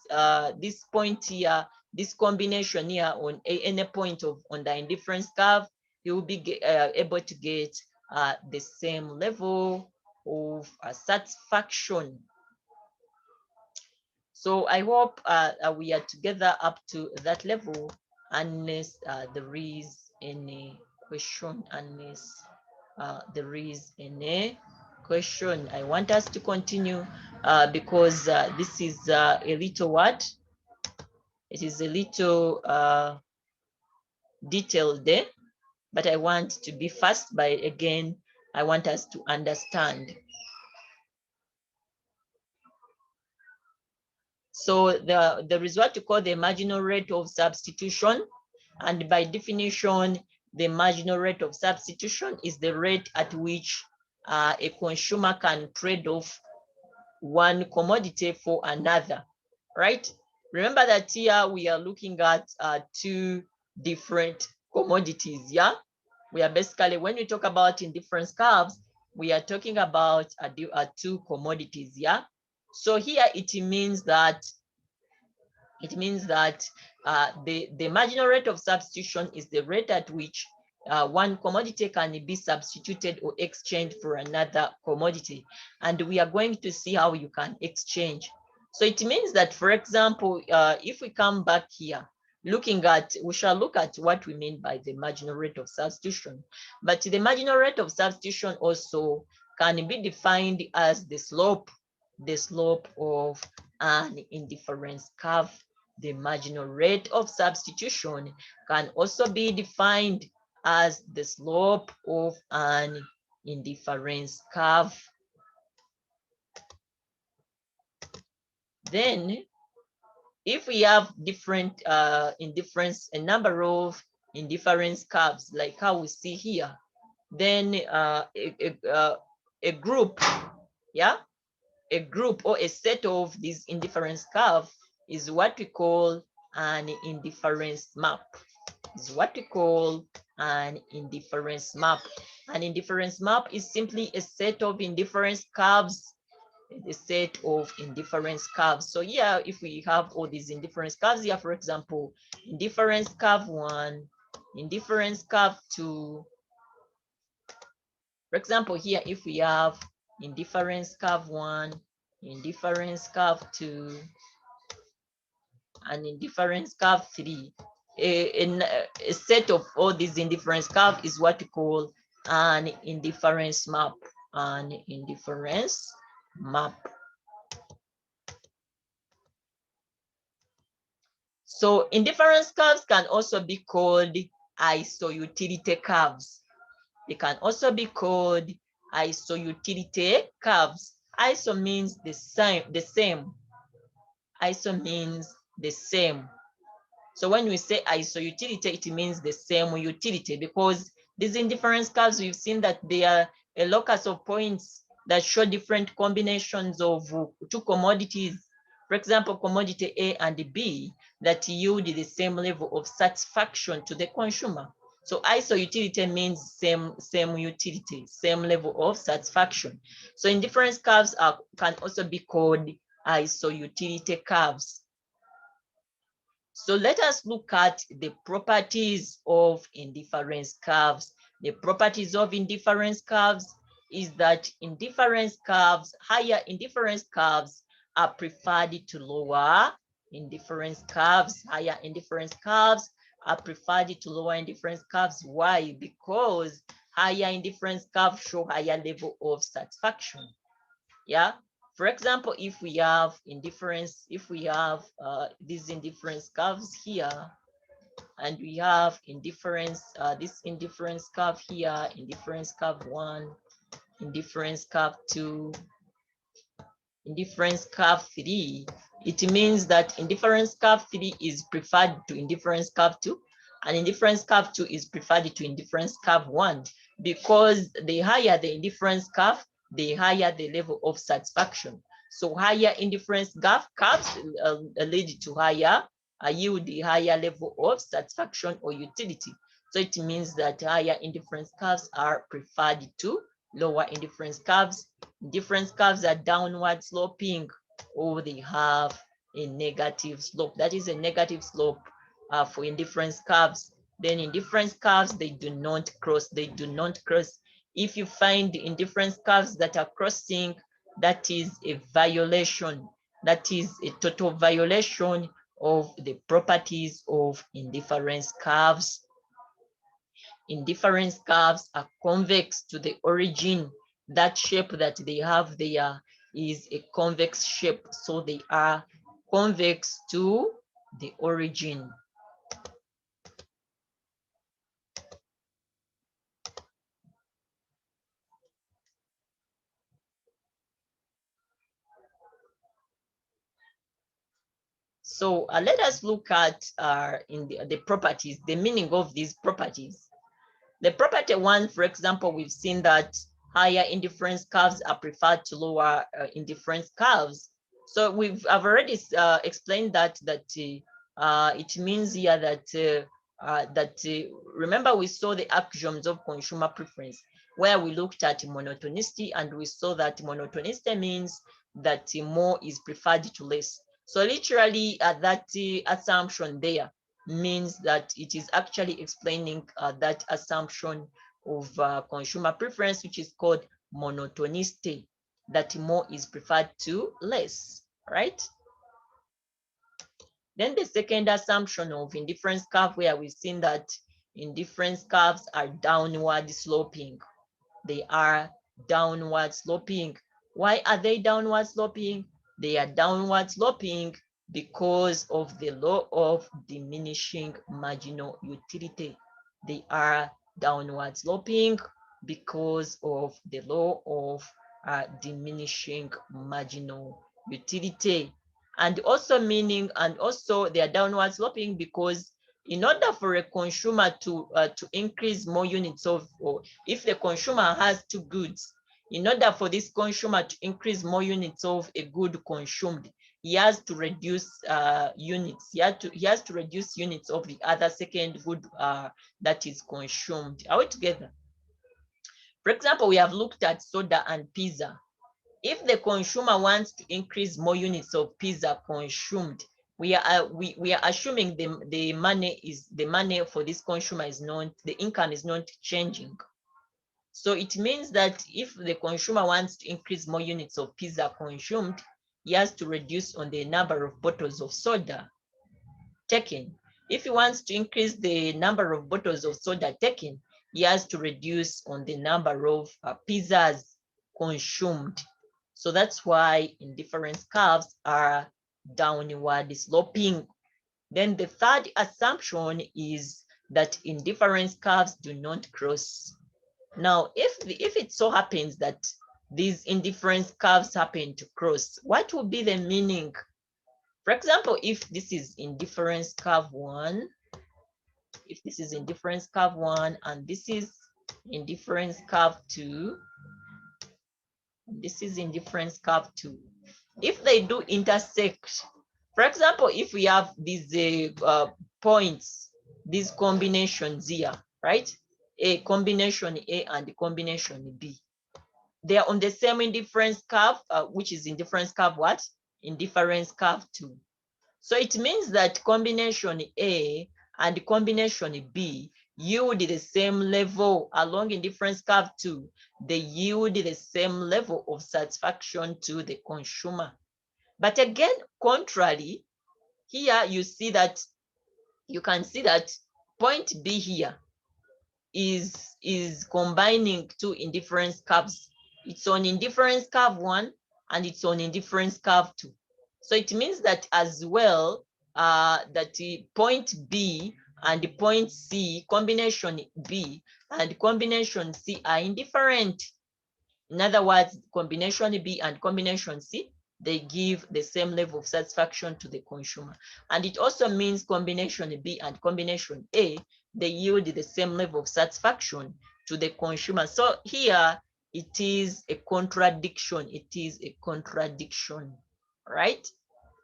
this point here, this combination here on any point on the indifference curve, he will be able to get the same level of satisfaction. So I hope we are together up to that level, unless there is any question, unless there is any question. I want us to continue because this is a little what? It is a little detailed there, but I want to be fast by, again, I want us to understand. So there is what you call the marginal rate of substitution. And by definition, the marginal rate of substitution is the rate at which a consumer can trade off one commodity for another, right? Remember that here we are looking at 2 different commodities, yeah? We are basically, when we talk about indifference curves, we are talking about 2 commodities, yeah? So here it means that the marginal rate of substitution is the rate at which one commodity can be substituted or exchanged for another commodity. And we are going to see how you can exchange. So it means that, for example, if we come back here, we shall look at what we mean by the marginal rate of substitution. But the marginal rate of substitution also can be defined as the slope of an indifference curve. The marginal rate of substitution can also be defined as the slope of an indifference curve. Then, if we have different a number of indifference curves, like how we see here, then a group, yeah, a group or a set of these indifference curve is what we call an indifference map. Is what we call an indifference map. An indifference map is simply a set of indifference curves, a set of indifference curves. So here, if we have all these indifference curves here, for example, indifference curve 1, indifference curve 2. For example, here, if we have indifference curve 1, indifference curve 2, and indifference curve 3, a set of all these indifference curve is what we call an indifference map. An indifference map. So indifference curves can also be called iso-utility curves. They can also be called iso-utility curves. ISO means the same. ISO means the same. So when we say ISO utility, it means the same utility, because these indifference curves, we've seen that they are a locus of points that show different combinations of two commodities. For example, commodity A and B that yield the same level of satisfaction to the consumer. So ISO utility means same utility, same level of satisfaction. So indifference curves can also be called ISO utility curves. So let us look at the properties of indifference curves. The properties of indifference curves is that indifference curves, higher indifference curves are preferred to lower indifference curves. Higher indifference curves are preferred to lower indifference curves. Why? Because higher indifference curves show higher level of satisfaction. Yeah. For example, if we have indifference, if we have these indifference curves here, and we have indifference, this indifference curve here, indifference curve 1, indifference curve 2, indifference curve 3, it means that indifference curve 3 is preferred to indifference curve 2, and indifference curve 2 is preferred to indifference curve 1, because the higher the indifference curve, the higher the level of satisfaction. So higher indifference curves lead to higher, yield the higher level of satisfaction or utility. So it means that higher indifference curves are preferred to lower indifference curves. Indifference curves are downward sloping, or they have a negative slope. That is a negative slope for indifference curves. Then indifference curves, they do not cross. They do not cross. If you find indifference curves that are crossing, that is a violation. That is a total violation of the properties of indifference curves. Indifference curves are convex to the origin. That shape that they have there is a convex shape, so they are convex to the origin. So let us look at in the properties, the meaning of these properties. The property 1, for example, we've seen that higher indifference curves are preferred to lower indifference curves. So I've already explained that it means here that remember, we saw the axioms of consumer preference, where we looked at monotonicity, and we saw that monotonicity means that more is preferred to less. So literally that assumption there means that it is actually explaining that assumption of consumer preference, which is called monotonicity, that more is preferred to less, right? Then the second assumption of indifference curve, where we've seen that indifference curves are downward sloping. They are downward sloping. Why are they downward sloping? They are downward sloping because of the law of diminishing marginal utility. They are downward sloping because of the law of diminishing marginal utility. And also they are downward sloping because in order for a consumer to increase more units of, or if the consumer has two goods, in order for this consumer to increase more units of a good consumed, he has to reduce units. He has to reduce units of the other second good that is consumed. Are we together? For example, we have looked at soda and pizza. If the consumer wants to increase more units of pizza consumed, we are assuming the money for this consumer is not, the income is not changing. So it means that if the consumer wants to increase more units of pizza consumed, he has to reduce on the number of bottles of soda taken. If he wants to increase the number of bottles of soda taken, he has to reduce on the number of pizzas consumed. So that's why indifference curves are downward sloping. Then the third assumption is that indifference curves do not cross. Now, if it so happens that these indifference curves happen to cross, what will be the meaning? For example, if this is indifference curve 1, if this is indifference curve 1 and this is indifference curve 2, this is indifference curve 2, if they do intersect, for example, if we have these points, these combinations here, right? A combination A and combination B, they are on the same indifference curve, which is indifference curve what? Indifference curve 2. So it means that combination A and combination B yield the same level along indifference curve 2. They yield the same level of satisfaction to the consumer. But again, contrary, here you see that, you can see that point B here is combining two indifference curves. It's on indifference curve 1 and it's on indifference curve 2. So it means that as well, that the point B and the point C, combination B and combination C are indifferent. In other words, combination B and combination C, they give the same level of satisfaction to the consumer. And it also means combination B and combination A, they yield the same level of satisfaction to the consumer. So here it is a contradiction. It is a contradiction, right?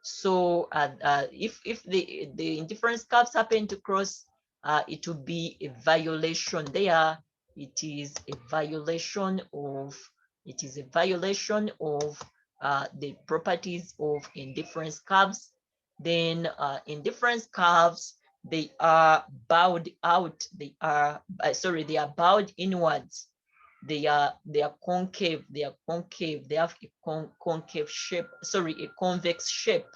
So if the indifference curves happen to cross, it will be a violation there. It is a violation of the properties of indifference curves. Then indifference curves, they are bowed out. They are they are bowed inwards. They are concave. They are concave. They have a concave shape. A convex shape.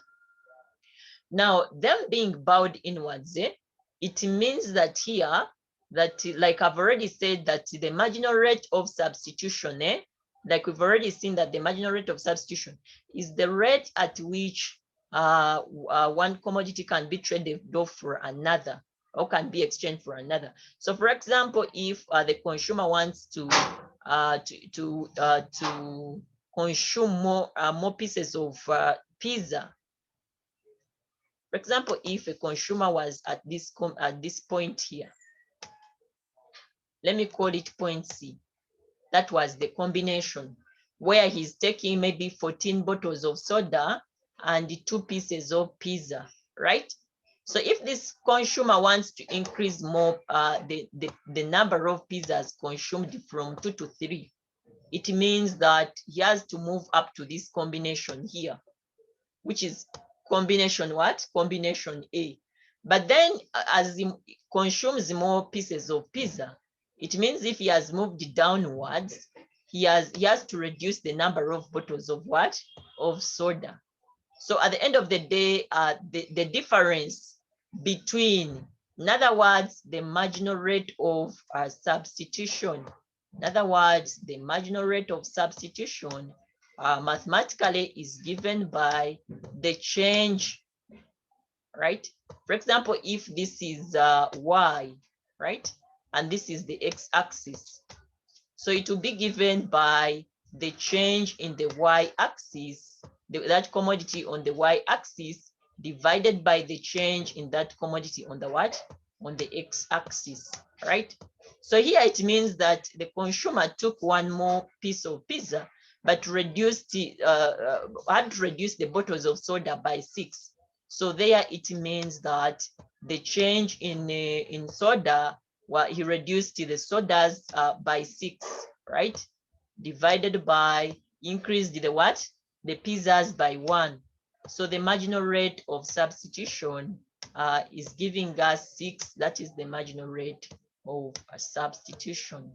Now, them being bowed inwards, it means that here, that like I've already said, that the marginal rate of substitution, like we've already seen that the marginal rate of substitution is the rate at which one commodity can be traded off for another or can be exchanged for another. So for example, if the consumer wants to consume more pieces of pizza. For example, if a consumer was at this point here, let me call it point C. That was the combination where he's taking maybe 14 bottles of soda and 2 pieces of pizza, right? So if this consumer wants to increase more the number of pizzas consumed from 2 to 3, it means that he has to move up to this combination here, which is combination what? Combination A. But then as he consumes more pieces of pizza, it means if he has moved downwards, he has to reduce the number of bottles of what? Of soda. So at the end of the day, the difference between, in other words, the marginal rate of substitution, in other words, the marginal rate of substitution mathematically is given by the change, right? For example, if this is y, right, and this is the x-axis, so it will be given by the change in the y-axis, that commodity on the y-axis, divided by the change in that commodity on the what? On the x-axis, right? So here it means that the consumer took one more piece of pizza, but reduced had reduced the bottles of soda by 6. So there it means that the change in soda, well, he reduced the sodas by 6, right? Divided by, increased the what? The pizzas by 1. So the marginal rate of substitution is giving us 6. That is the marginal rate of substitution.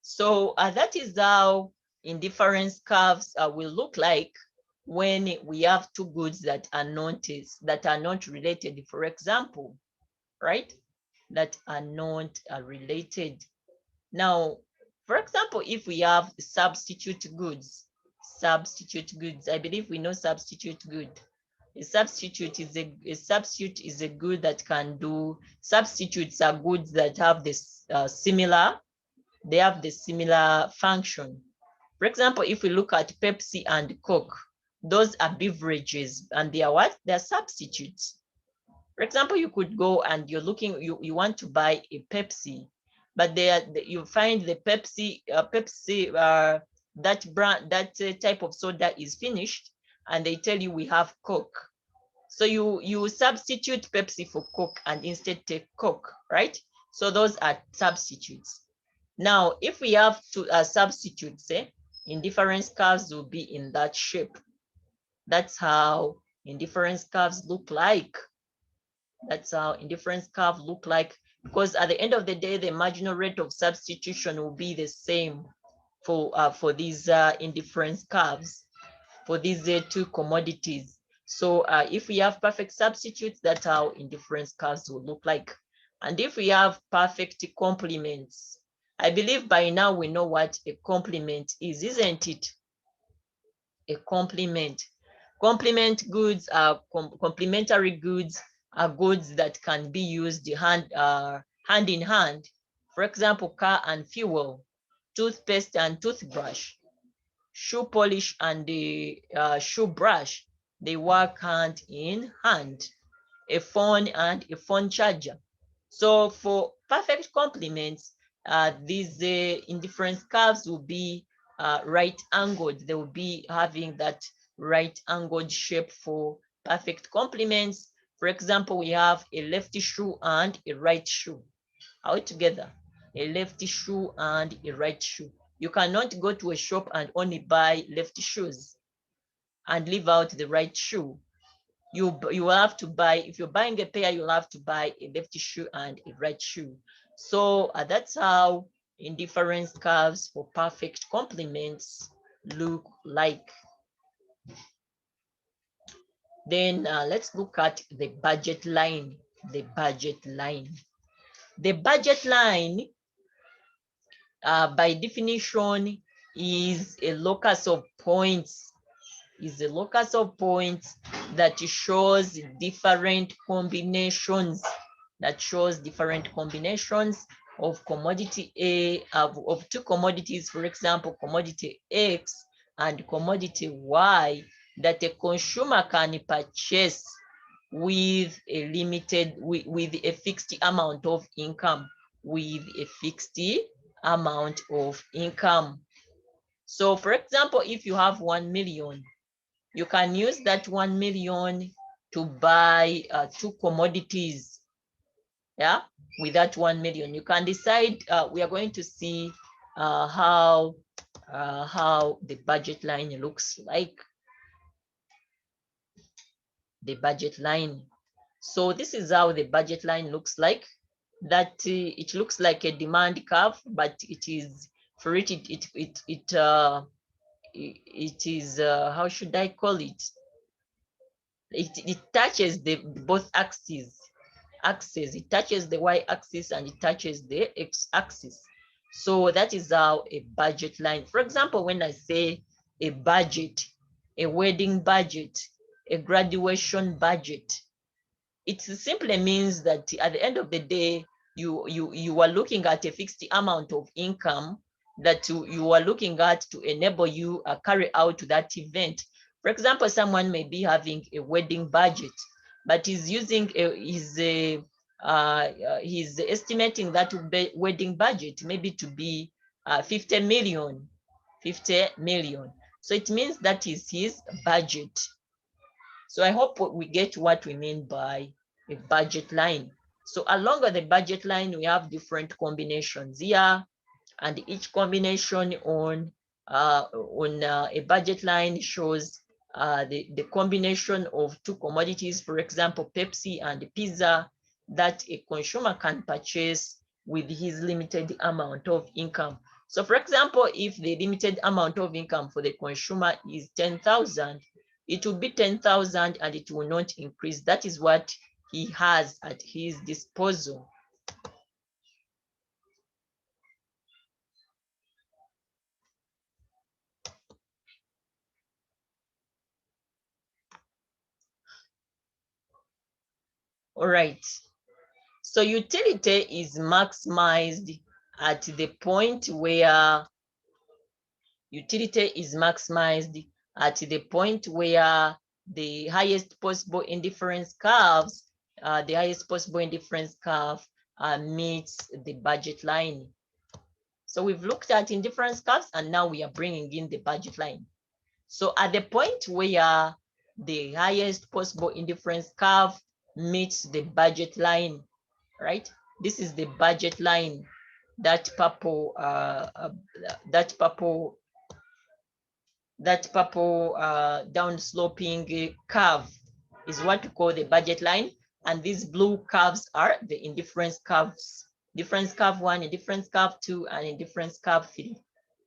So that is how indifference curves will look like when we have two goods that are not related, for example, right? That are not related. Now, for example, if we have substitute goods, substitute goods. I believe we know substitute good. A substitute is a good that can do. Substitutes are goods that have this similar function. For example, if we look at Pepsi and Coke, those are beverages and they are what? They're substitutes. For example, you could go and you're looking, you want to buy a Pepsi, but you find the Pepsi, that brand, that type of soda is finished, and they tell you we have Coke. So you substitute Pepsi for Coke and instead take Coke, right? So those are substitutes. Now, if we have two substitutes, indifference curves will be in that shape. That's how indifference curves look like. That's how indifference curve look like, because at the end of the day, the marginal rate of substitution will be the same for these indifference curves, for these two commodities. So if we have perfect substitutes, that's how indifference curves will look like. And if we have perfect complements, I believe by now we know what a complement is, isn't it? A complement. Complement goods are complementary goods are goods that can be used hand in hand. For example, car and fuel, toothpaste and toothbrush, shoe polish and the shoe brush, they work hand in hand. A phone and a phone charger. So for perfect complements, these indifference curves will be right angled. They will be having that right angled shape for perfect complements. For example, we have a lefty shoe and a right shoe. All together, a lefty shoe and a right shoe. You cannot go to a shop and only buy lefty shoes and leave out the right shoe. You will have to buy, if you're buying a pair, you'll have to buy a lefty shoe and a right shoe. So that's how indifference curves for perfect complements look like. Then let's look at the budget line. The budget line. The budget line, by definition, is a locus of points. Is a locus of points that shows different combinations. That shows different combinations of commodity A, of two commodities, for example, commodity X and commodity Y, that a consumer can purchase with a limited, with a fixed amount of income, with a fixed amount of income. So for example, if you have 1 million, you can use that 1 million to buy two commodities. Yeah, with that 1 million, you can decide. We are going to see how the budget line looks like. The budget line. So this is how the budget line looks like. That it looks like a demand curve, but it is for it is how should I call it? It touches the both axes. It touches the y-axis and it touches the x-axis. So that is how a budget line. For example, when I say a budget, a wedding budget, a graduation budget, it simply means that at the end of the day, you are looking at a fixed amount of income that you are looking at to enable you carry out that event. For example, someone may be having a wedding budget, but he's using he's estimating that wedding budget maybe to be 50 million. 50 million. So it means that is his budget. So I hope we get what we mean by a budget line. So along the budget line, we have different combinations here, and each combination on a budget line shows the combination of two commodities, for example, Pepsi and pizza, that a consumer can purchase with his limited amount of income. So for example, if the limited amount of income for the consumer is 10,000, it will be 10,000 and it will not increase. That is what he has at his disposal. All right. So utility is maximized at the point where the highest possible indifference curves, meets the budget line. So we've looked at indifference curves and now we are bringing in the budget line. So at the point where the highest possible indifference curve meets the budget line, right? This is the budget line. That purple down sloping curve is what we call the budget line, and these blue curves are the indifference curves. Difference curve 1, indifference curve 2, and indifference curve 3.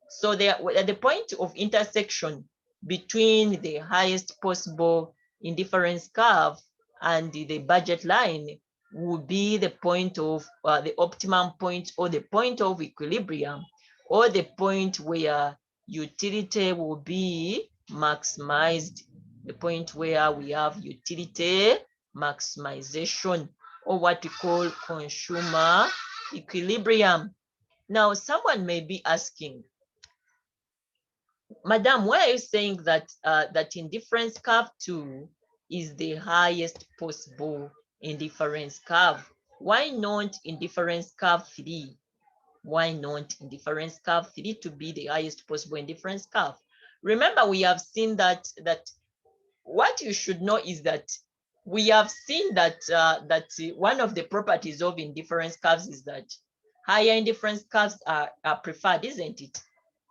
So they are at the point of intersection between the highest possible indifference curve and the budget line would be the point of the optimum point, or the point of equilibrium, or the point where utility will be maximized, the point where we have utility maximization, or what we call consumer equilibrium. Now, someone may be asking, Madam, why are you saying that that indifference curve 2 is the highest possible indifference curve? Why not indifference curve 3? Why not indifference curve 3 to be the highest possible indifference curve? Remember, we have seen that what you should know is that we have seen that one of the properties of indifference curves is that higher indifference curves are preferred, isn't it?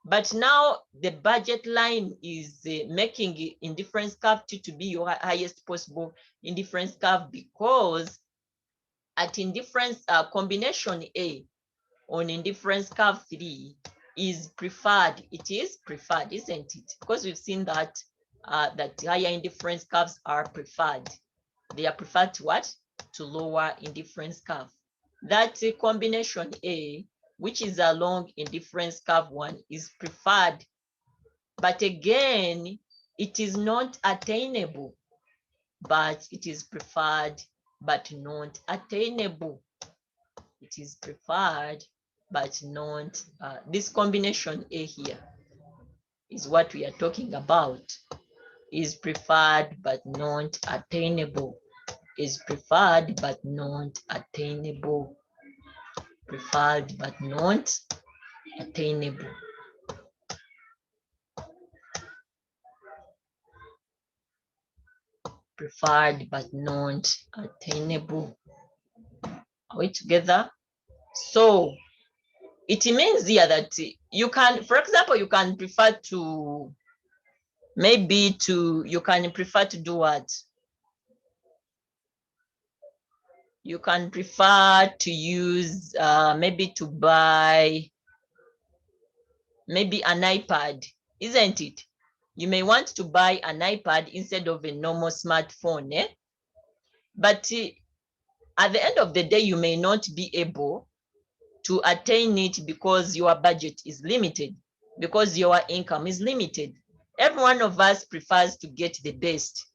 But now the budget line is making indifference curve 2 to be your highest possible indifference curve, because at indifference combination A on indifference curve 3 is preferred. It is preferred, isn't it? Because we've seen that that higher indifference curves are preferred. They are preferred to what? To lower indifference curve. That combination A, which is along indifference curve 1, is preferred. But again, it is not attainable, but it is preferred, but not attainable. It is preferred, but not, this combination A here is what we are talking about. Is preferred, but not attainable. Is preferred, but not attainable. Preferred, but not attainable. Preferred, but not attainable. Are we together? So it means here that you can, for example, you can prefer to you can prefer to do what? You can prefer to use maybe to buy maybe an iPad, isn't it? You may want to buy an iPad instead of a normal smartphone, eh? But at the end of the day, you may not be able to attain it because your budget is limited, because your income is limited. Every one of us prefers to get the best.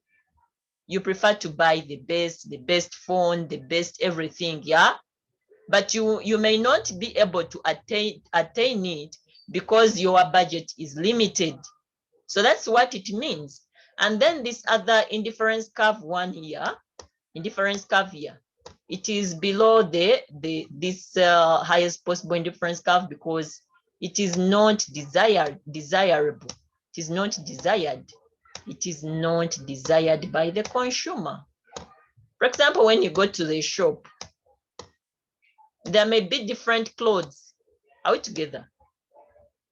You prefer to buy the best phone, the best everything, yeah? But you may not be able to attain it because your budget is limited. So that's what it means. And then this other indifference curve one here, indifference curve here, it is below this highest possible indifference curve because it is not desirable. It is not desired. It is not desired by the consumer. For example, when you go to the shop, there may be different clothes. Are we together?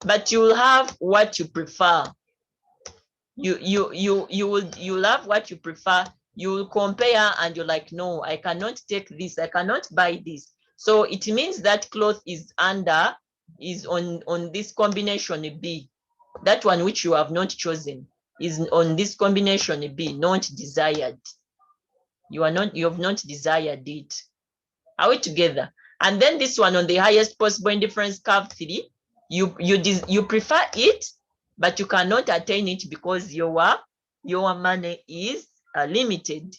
But you will have what you prefer. You'll have what you prefer. You will compare and you're like, no, I cannot take this, I cannot buy this. So it means that cloth is on this combination B. That one which you have not chosen is on this combination B, not desired. You have not desired it. Are we together? And then this one on the highest possible indifference curve 3, you prefer it, but you cannot attain it because your money is limited.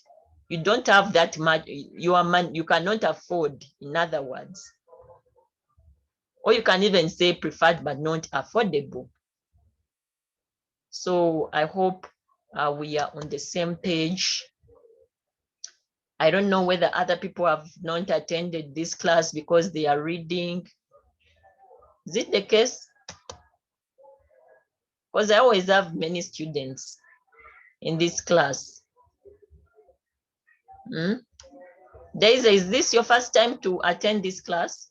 You don't have that much, you cannot afford, in other words. Or you can even say preferred but not affordable. So I hope we are on the same page. I don't know whether other people have not attended this class because they are reading. Is it the case? Because I always have many students in this class. Daisy, is this your first time to attend this class?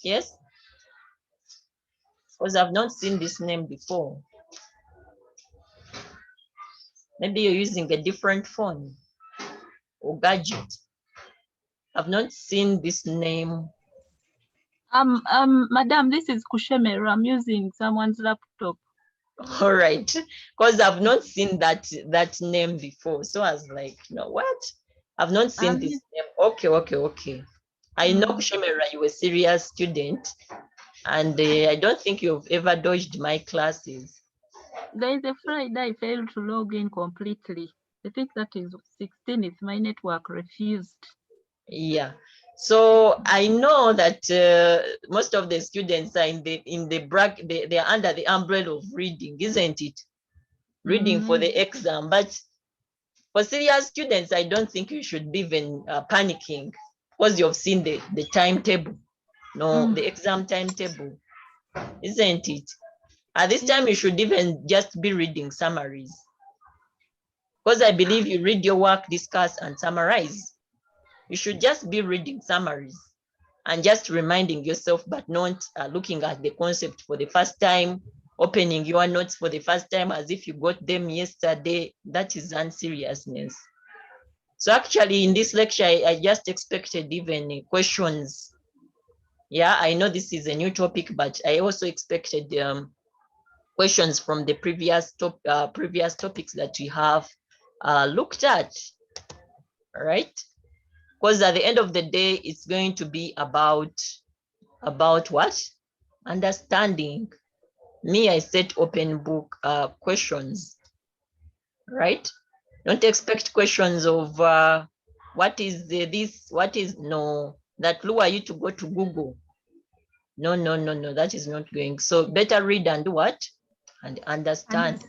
Yes? Because I've not seen this name before. Maybe you're using a different phone or gadget. I've not seen this name. Madam, this is Kushemero. I'm using someone's laptop. All right, because I've not seen that name before. So I was like, you know what? I've not seen this name. Okay. I know Kushemera, you're a serious student, and I don't think you've ever dodged my classes. There is a Friday I failed to log in completely. I think that is 16. It's my network refused. Yeah. So I know that most of the students are in the bracket, they're under the umbrella of reading, isn't it? Reading for the exam. But for serious students, I don't think you should be even panicking because you've seen the timetable. No, the exam timetable, isn't it? At this time, you should even just be reading summaries. Because I believe you read your work, discuss, and summarize. You should just be reading summaries and just reminding yourself, but not looking at the concept for the first time, opening your notes for the first time as if you got them yesterday. That is unseriousness. So actually in this lecture, I just expected even questions. Yeah, I know this is a new topic, but I also expected questions from the previous topics that we have looked at, right? Because at the end of the day, it's going to be about what? Understanding. Me, I set open book questions, right? Don't expect questions of what is this, what is, no, that lure you to go to Google. No, that is not going. So better read and do what? And understand.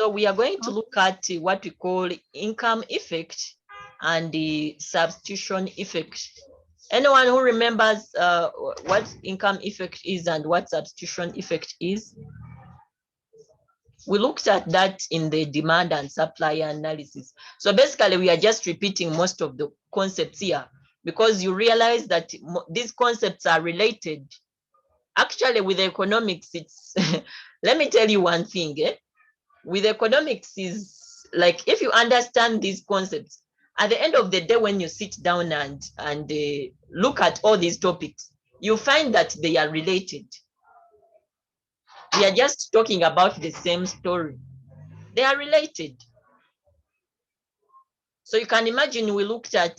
So we are going to look at what we call income effect and the substitution effect. Anyone who remembers what income effect is and what substitution effect is? We looked at that in the demand and supply analysis. So basically, we are just repeating most of the concepts here because you realize that these concepts are related. Actually, with economics, it's, let me tell you one thing, with economics is like, if you understand these concepts, at the end of the day, when you sit down and look at all these topics, you find that they are related. We are just talking about the same story. They are related. So you can imagine we looked at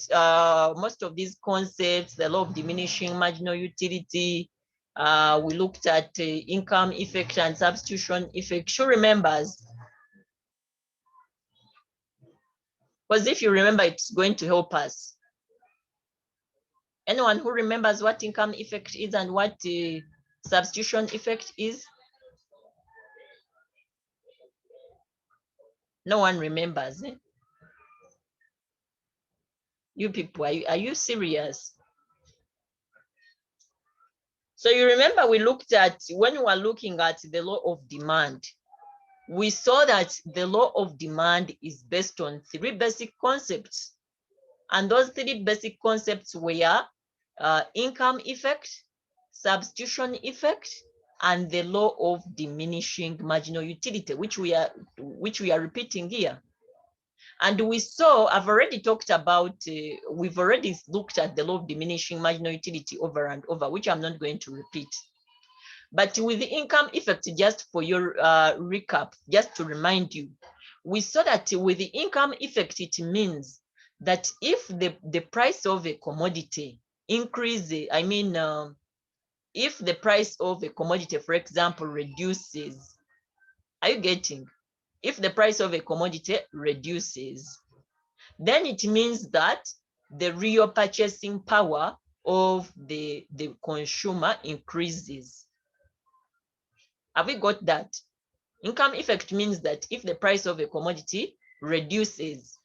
most of these concepts, the law of diminishing marginal utility. We looked at income effect and substitution effect. Who remembers? Because if you remember, it's going to help us. Anyone who remembers what income effect is and what substitution effect is? No one remembers. You people, are you serious? So you remember we looked at, when we were looking at the law of demand, we saw that the law of demand is based on 3 basic concepts. And those 3 basic concepts were income effect, substitution effect, and the law of diminishing marginal utility, which we are repeating here. And we saw, I've already talked about, we've already looked at the law of diminishing marginal utility over and over, which I'm not going to repeat. But with the income effect, just for your recap, just to remind you, we saw that with the income effect, it means that if the price of a commodity increases, I mean, if the price of a commodity, for example, reduces, are you getting? If the price of a commodity reduces, then it means that the real purchasing power of the consumer increases. Have we got that? Income effect means that if the price of a commodity reduces,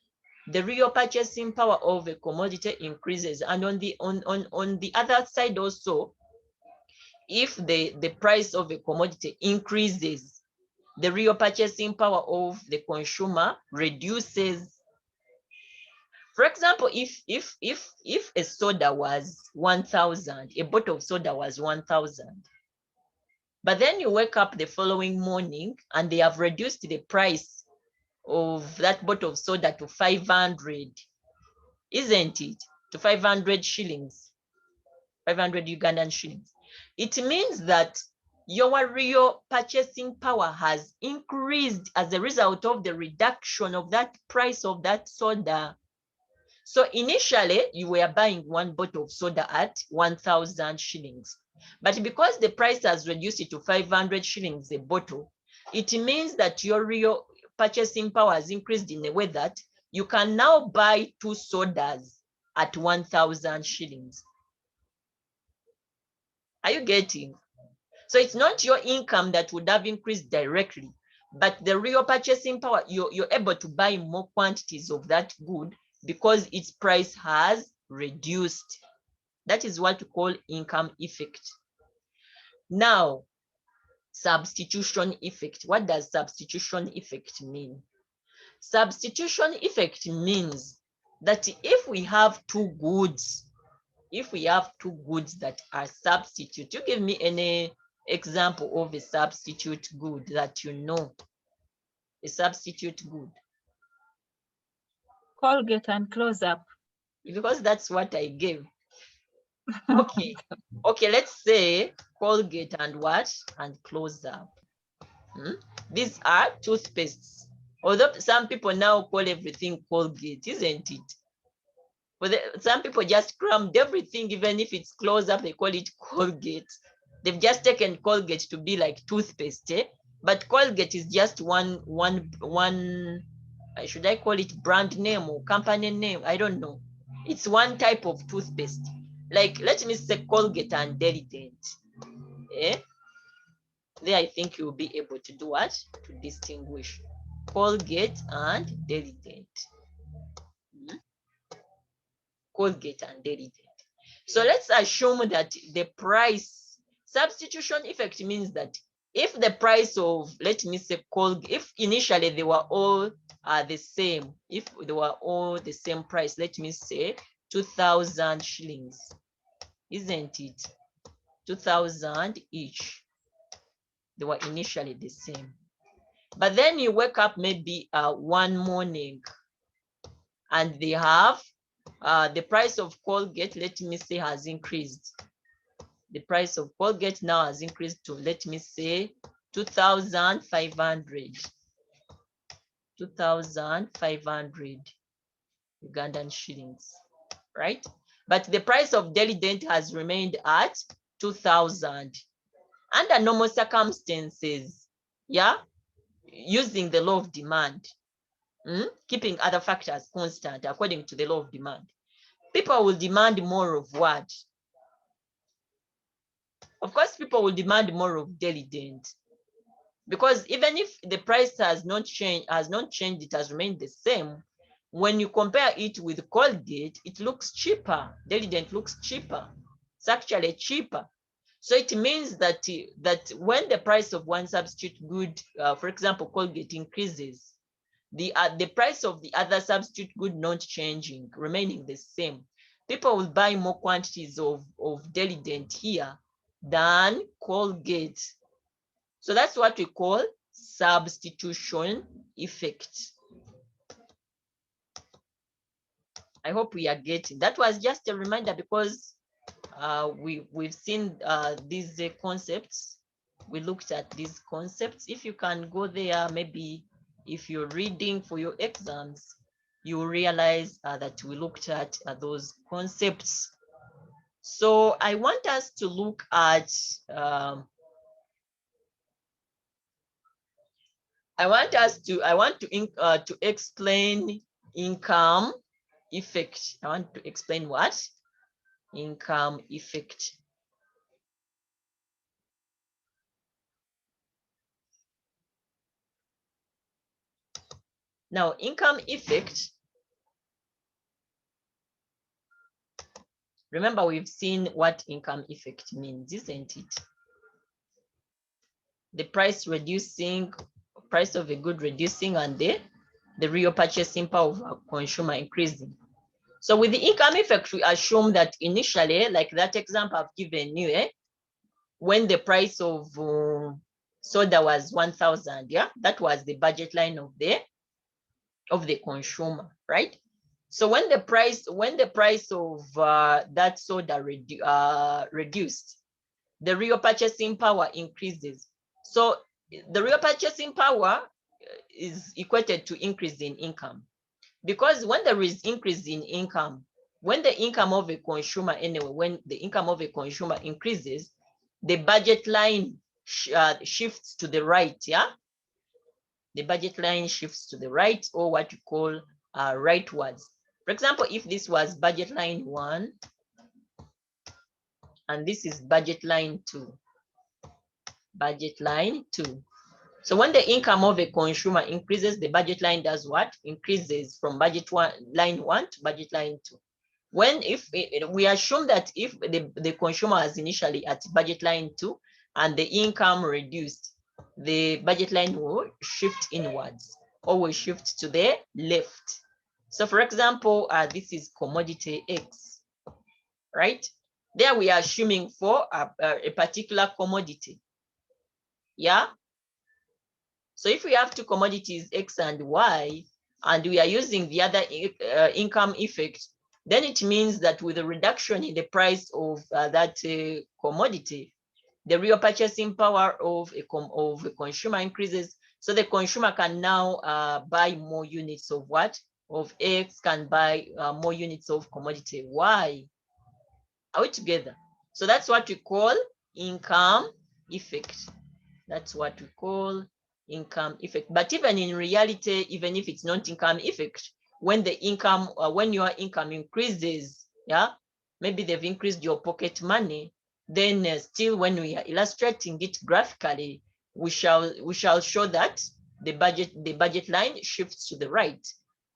the real purchasing power of a commodity increases. And on the other side also, if the price of a commodity increases, the real purchasing power of the consumer reduces. For example, if a soda was 1,000, a bottle of soda was 1,000, but then you wake up the following morning and they have reduced the price of that bottle of soda to 500, isn't it? To 500 shillings, 500 Ugandan shillings. It means that your real purchasing power has increased as a result of the reduction of that price of that soda. So initially, you were buying one bottle of soda at 1,000 shillings. But because the price has reduced it to 500 shillings a bottle, it means that your real purchasing power has increased in a way that you can now buy 2 sodas at 1,000 shillings. Are you getting? So it's not your income that would have increased directly, but the real purchasing power, you're able to buy more quantities of that good because its price has reduced. That is what we call income effect. Now, substitution effect. What does substitution effect mean? Substitution effect means that if we have two goods, that are substitute, you give me any example of a substitute good that you know. A substitute good. Colgate and Close Up. Because that's what I gave. Okay. Okay, let's say Colgate and what? And Close Up. These are toothpastes. Although some people now call everything Colgate, isn't it? But some people just crammed everything, even if it's Close Up, they call it Colgate. They've just taken Colgate to be like toothpaste, eh? But Colgate is just one, should I call it brand name or company name? I don't know. It's one type of toothpaste. Like, let me say Colgate and Delident. Eh? There, I think you'll be able to do what? To distinguish Colgate and Delident. Colgate and Delident. So let's assume that the price substitution effect means that if the price of, let me say, Colgate, if initially they were all the same, if they were all the same price, let me say 2,000 shillings, isn't it? 2,000 each. They were initially the same. But then you wake up maybe one morning and they have the price of Colgate, let me say, has increased. The price of Colgate now has increased to, let me say, 2,500. 2,500 Ugandan shillings, right? But the price of Delident has remained at 2,000. Under normal circumstances, yeah, using the law of demand, keeping other factors constant according to the law of demand, people will demand more of what? Of course, people will demand more of Delident, because even if the price has not changed, it has remained the same. When you compare it with Colgate, it looks cheaper. Delident looks cheaper. It's actually cheaper. So it means that when the price of one substitute good, for example, Colgate, increases, the price of the other substitute good not changing, remaining the same, people will buy more quantities of Delident here than Colgate. So that's what we call substitution effect. I hope we are getting. That was just a reminder because we've seen these concepts. We looked at these concepts. If you can go there, maybe if you're reading for your exams, you realize that we looked at those concepts. So I want us to look at I want to explain income effect. I want to explain what? Income effect. Now, income effect, remember we've seen what income effect means, isn't it? The price of a good reducing and the real purchasing power of a consumer increasing. So with the income effect, we assume that initially, like that example I've given you, when the price of soda was 1,000, yeah, that was the budget line of the consumer, right? So when the price of that soda reduced, the real purchasing power increases. So the real purchasing power is equated to increase in income, because when there is increase in income, when the income of a consumer increases, the budget line shifts to the right, yeah? The budget line shifts to the right, or what you call rightwards. For example, if this was budget line 1 and this is budget line 2, so when the income of a consumer increases, the budget line does what? Increases from line 1 to budget line 2. We assume that if the consumer was initially at budget line 2 and the income reduced, the budget line will shift inwards or will shift to the left. So for example, this is commodity X, right? There we are assuming for a particular commodity, yeah? So if we have two commodities, X and Y, and we are using the other income effect, then it means that with a reduction in the price of that commodity, the real purchasing power of a consumer increases. So the consumer can now buy more units of what? Of X, can buy more units of commodity Y. Are we together? So that's what we call income effect. That's what we call income effect. But even in reality, even if it's not income effect, when your income increases, yeah, maybe they've increased your pocket money, then still when we are illustrating it graphically, we shall show that the budget line shifts to the right.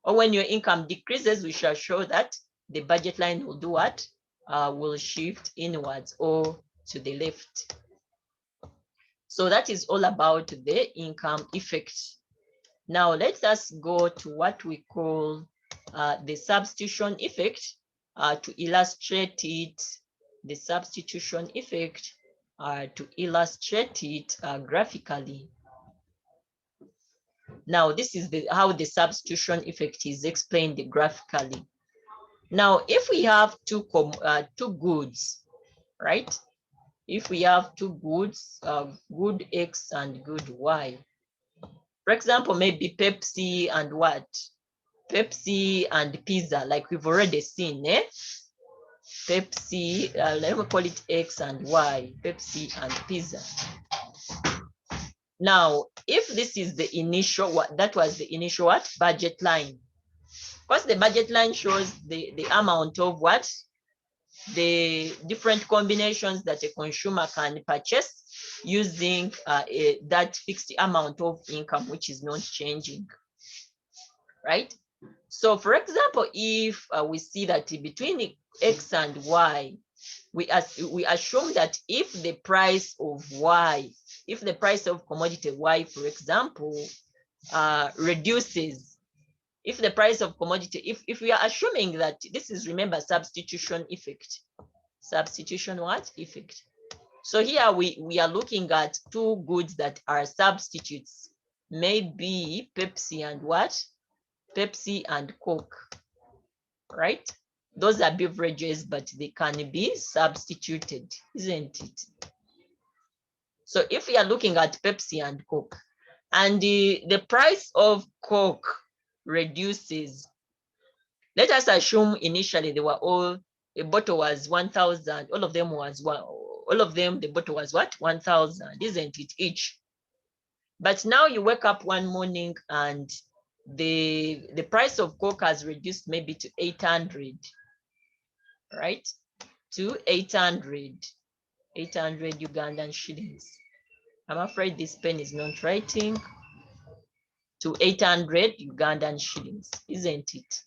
Or when your income decreases, we shall show that the budget line will do what? Will shift inwards or to the left. So that is all about the income effect. Now let us go to what we call the substitution effect to illustrate it. The substitution effect to illustrate it graphically. Now this is how the substitution effect is explained graphically. Now if we have two goods, right? If we have two goods, good X and good Y. For example, maybe Pepsi and what? Pepsi and pizza, like we've already seen, eh? Pepsi, let me call it X and Y, Pepsi and pizza. Now, if this is the initial, that was the initial what? Budget line. Because the budget line shows the amount of what? The different combinations that a consumer can purchase using that fixed amount of income, which is not changing, right? So for example, if we see that between X and Y, we assume that if the price of Y, if the price of commodity Y, for example, reduces, if the price of commodity, if we are assuming that this is, remember, substitution effect. Substitution what? Effect. So here we are looking at two goods that are substitutes, maybe Pepsi and what? Pepsi and Coke, right? Those are beverages, but they can be substituted, isn't it? So if we are looking at Pepsi and Coke, and the price of Coke reduces, let us assume initially they were all, a bottle was 1,000, all of them, the bottle was what? 1,000, isn't it, each? But now you wake up one morning and the price of Coke has reduced maybe to 800, right? To 800 Ugandan shillings. I'm afraid this pen is not writing. To 800 Ugandan shillings, isn't it?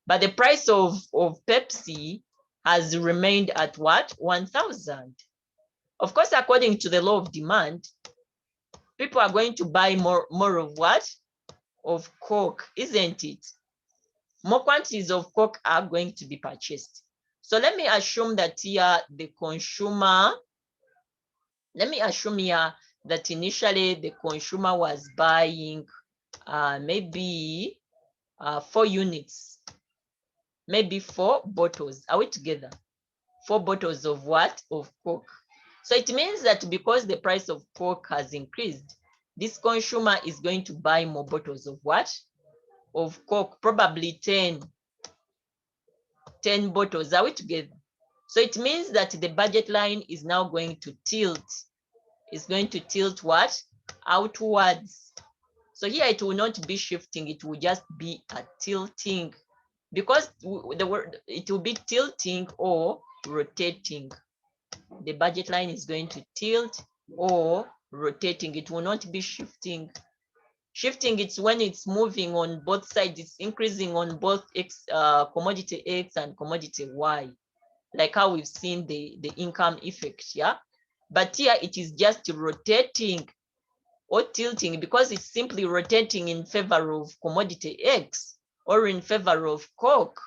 But the price of Pepsi has remained at what? 1,000. Of course, according to the law of demand, people are going to buy more of what? Of Coke, isn't it? More quantities of Coke are going to be purchased. So let me assume that here the consumer, let me assume here that initially the consumer was buying maybe 4 units, maybe 4 bottles. Are we together? 4 bottles of what? Of Coke. So it means that because the price of Coke has increased, this consumer is going to buy more bottles of what? Of Coke, probably 10 bottles. Are we together? So it means that the budget line is now going to tilt. It's going to tilt what? Outwards. So here it will not be shifting, it will just be a tilting, because the word, it will be tilting or rotating. The budget line is going to tilt or rotating. It will not be shifting. Shifting, it's when it's moving on both sides, it's increasing on both commodity X and commodity Y, like how we've seen the income effect, yeah? But here it is just rotating or tilting, because it's simply rotating in favor of commodity X or in favor of Coke.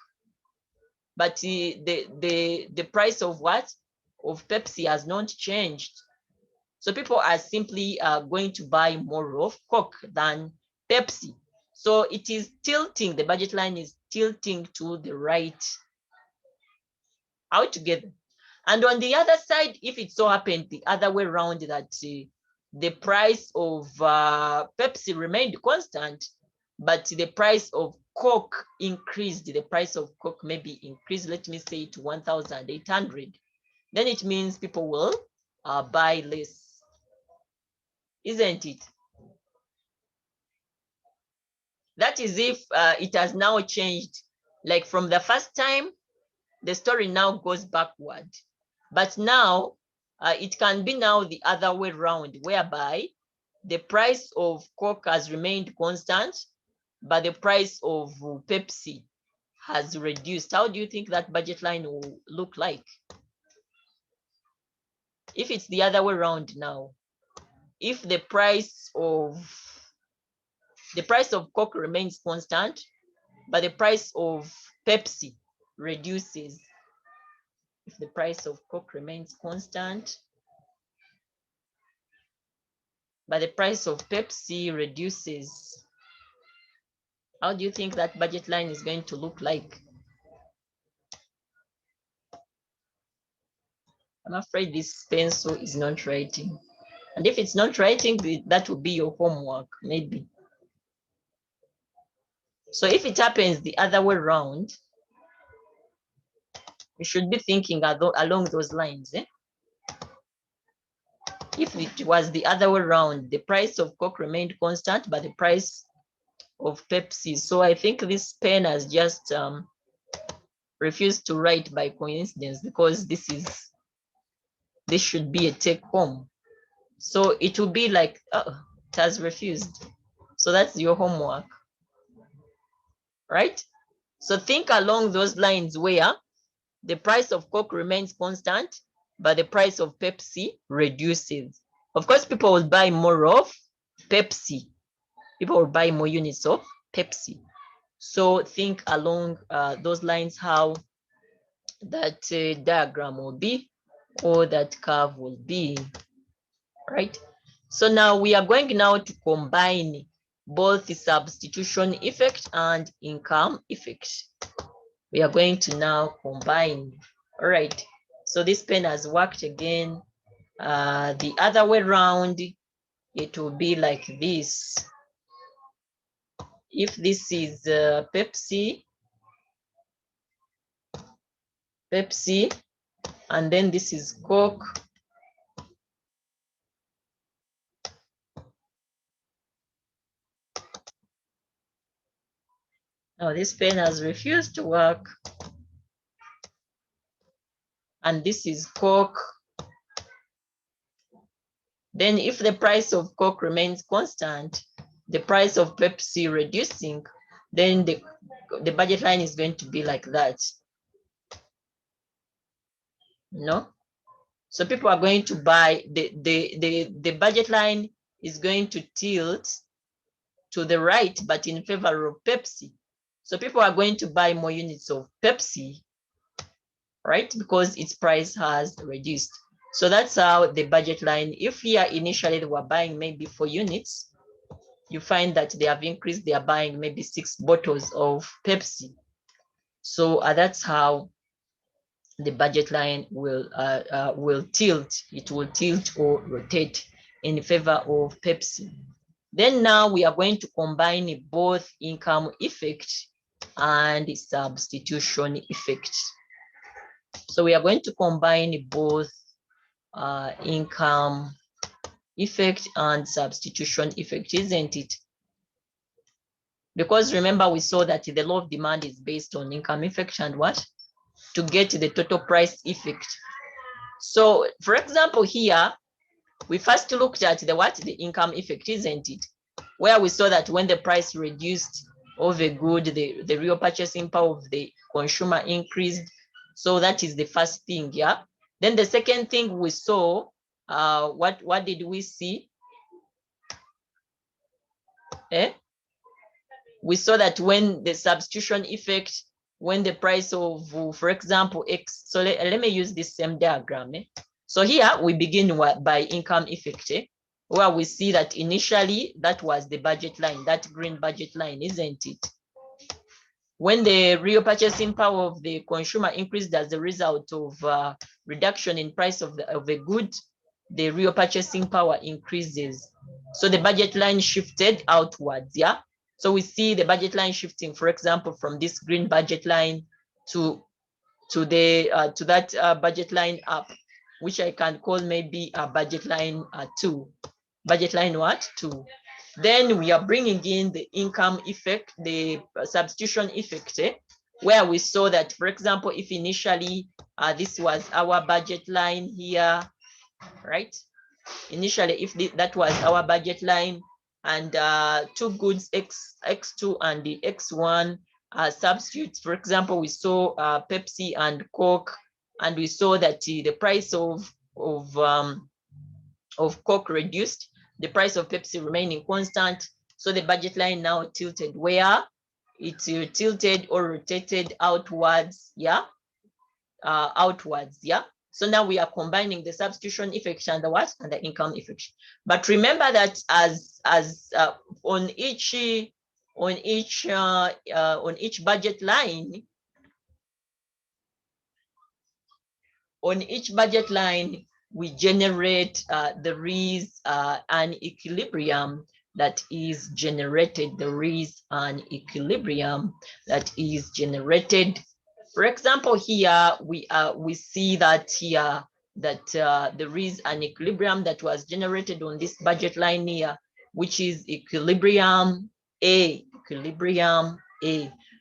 But the price of what? Of Pepsi has not changed. So people are simply going to buy more of Coke than Pepsi. So it is tilting, the budget line is tilting to the right altogether. And on the other side, if it so happened the other way around, that the price of Pepsi remained constant, but the price of Coke increased, the price of Coke maybe increased, let me say to 1,800, then it means people will buy less, isn't it? That is if it has now changed, like from the first time, the story now goes backward. But now it can be now the other way around, whereby the price of Coke has remained constant, but the price of Pepsi has reduced. How do you think that budget line will look like? If it's the other way around now, if the price of Coke remains constant, but the price of Pepsi reduces. If the price of Coke remains constant, but the price of Pepsi reduces, how do you think that budget line is going to look like? I'm afraid this pencil is not writing. And if it's not writing, that will be your homework, maybe. So if it happens the other way around, you should be thinking along those lines. If it was the other way around, the price of Coke remained constant, but the price of Pepsi. So I think this pen has just refused to write by coincidence, because this should be a take home. So it will be like, oh, it has refused. So that's your homework, right? So think along those lines, where the price of Coke remains constant, but the price of Pepsi reduces. Of course, people will buy more of Pepsi. People will buy more units of Pepsi. So think along those lines, how that diagram will be, or that curve will be, right? So now we are going now to combine both the substitution effect and income effect. We are going to now combine. All right, so this pen has worked again. The other way around, it will be like this. If this is Pepsi, and then this is Coke, Now this pen has refused to work. And this is Coke. Then if the price of Coke remains constant, the price of Pepsi reducing, then the budget line is going to be like that. No? So people are going to buy, the budget line is going to tilt to the right, but in favor of Pepsi. So people are going to buy more units of Pepsi, right? Because its price has reduced. So that's how the budget line, if here initially they were buying maybe 4 units, you find that they have increased, they are buying maybe 6 bottles of Pepsi. So that's how the budget line will tilt. It will tilt or rotate in favor of Pepsi. Then now we are going to combine both income effect and substitution effect. So we are going to combine both income effect and substitution effect, isn't it? Because remember, we saw that the law of demand is based on income effect and what? To get the total price effect. So for example, here, we first looked at the income effect, isn't it? Where we saw that when the price reduced of a good, the real purchasing power of the consumer increased. So that is the first thing, yeah. Then the second thing we saw, what did we see? We saw that when the substitution effect, when the price of, for example, X, so let me use this same diagram. So here we begin by income effect, where we see that initially that was the budget line, that green budget line, isn't it? When the real purchasing power of the consumer increased as a result of reduction in price of a good, the real purchasing power increases. So the budget line shifted outwards, yeah? So we see the budget line shifting, for example, from this green budget line to that budget line up, which I can call maybe a budget line 2. Budget line what? 2. Then we are bringing in the income effect, the substitution effect, where we saw that, for example, if initially this was our budget line here, right? Initially, if that was our budget line, and 2 goods, X2 and the X1 substitutes, for example, we saw Pepsi and Coke, and we saw that the price of Coke reduced, the price of Pepsi remaining constant. So the budget line now tilted where? It tilted or rotated outwards, yeah? Outwards, yeah? So now we are combining the substitution effect and the what? And the income effect. But remember that as on each budget line, we generate there is an equilibrium that is generated. There is an equilibrium that is generated. For example, here we see that here that there is an equilibrium that was generated on this budget line here, which is equilibrium A,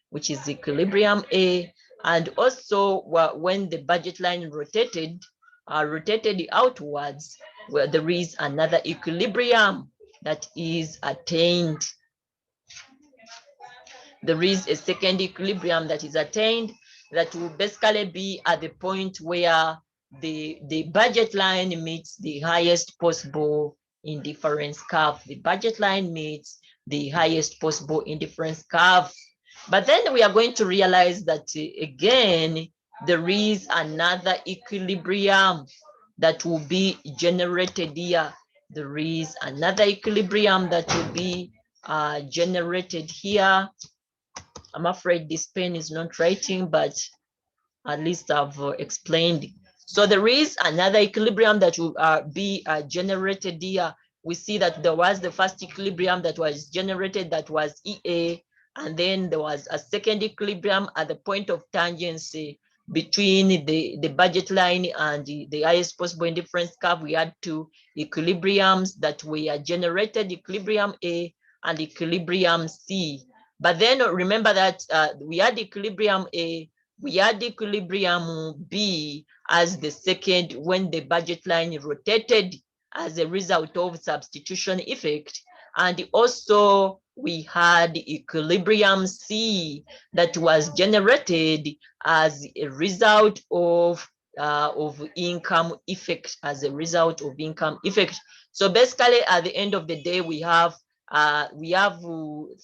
which is equilibrium A. And also when the budget line rotated outwards, where there is another equilibrium that is attained. There is a second equilibrium that is attained that will basically be at the point where the budget line meets the highest possible indifference curve. The budget line meets the highest possible indifference curve. But then we are going to realize that again, there is another equilibrium that will be generated here. There is another equilibrium that will be generated here. I'm afraid this pen is not writing, but at least I've explained. So there is another equilibrium that will be generated here. We see that there was the first equilibrium that was generated, that was EA, and then there was a second equilibrium at the point of tangency between the budget line and the highest possible indifference curve. We had 2 equilibriums that were generated, equilibrium A and equilibrium C. But then remember that we had equilibrium A, we had equilibrium B as the second when the budget line rotated as a result of substitution effect. And also we had equilibrium C that was generated as a result of income effect, as a result of income effect. So basically at the end of the day, we have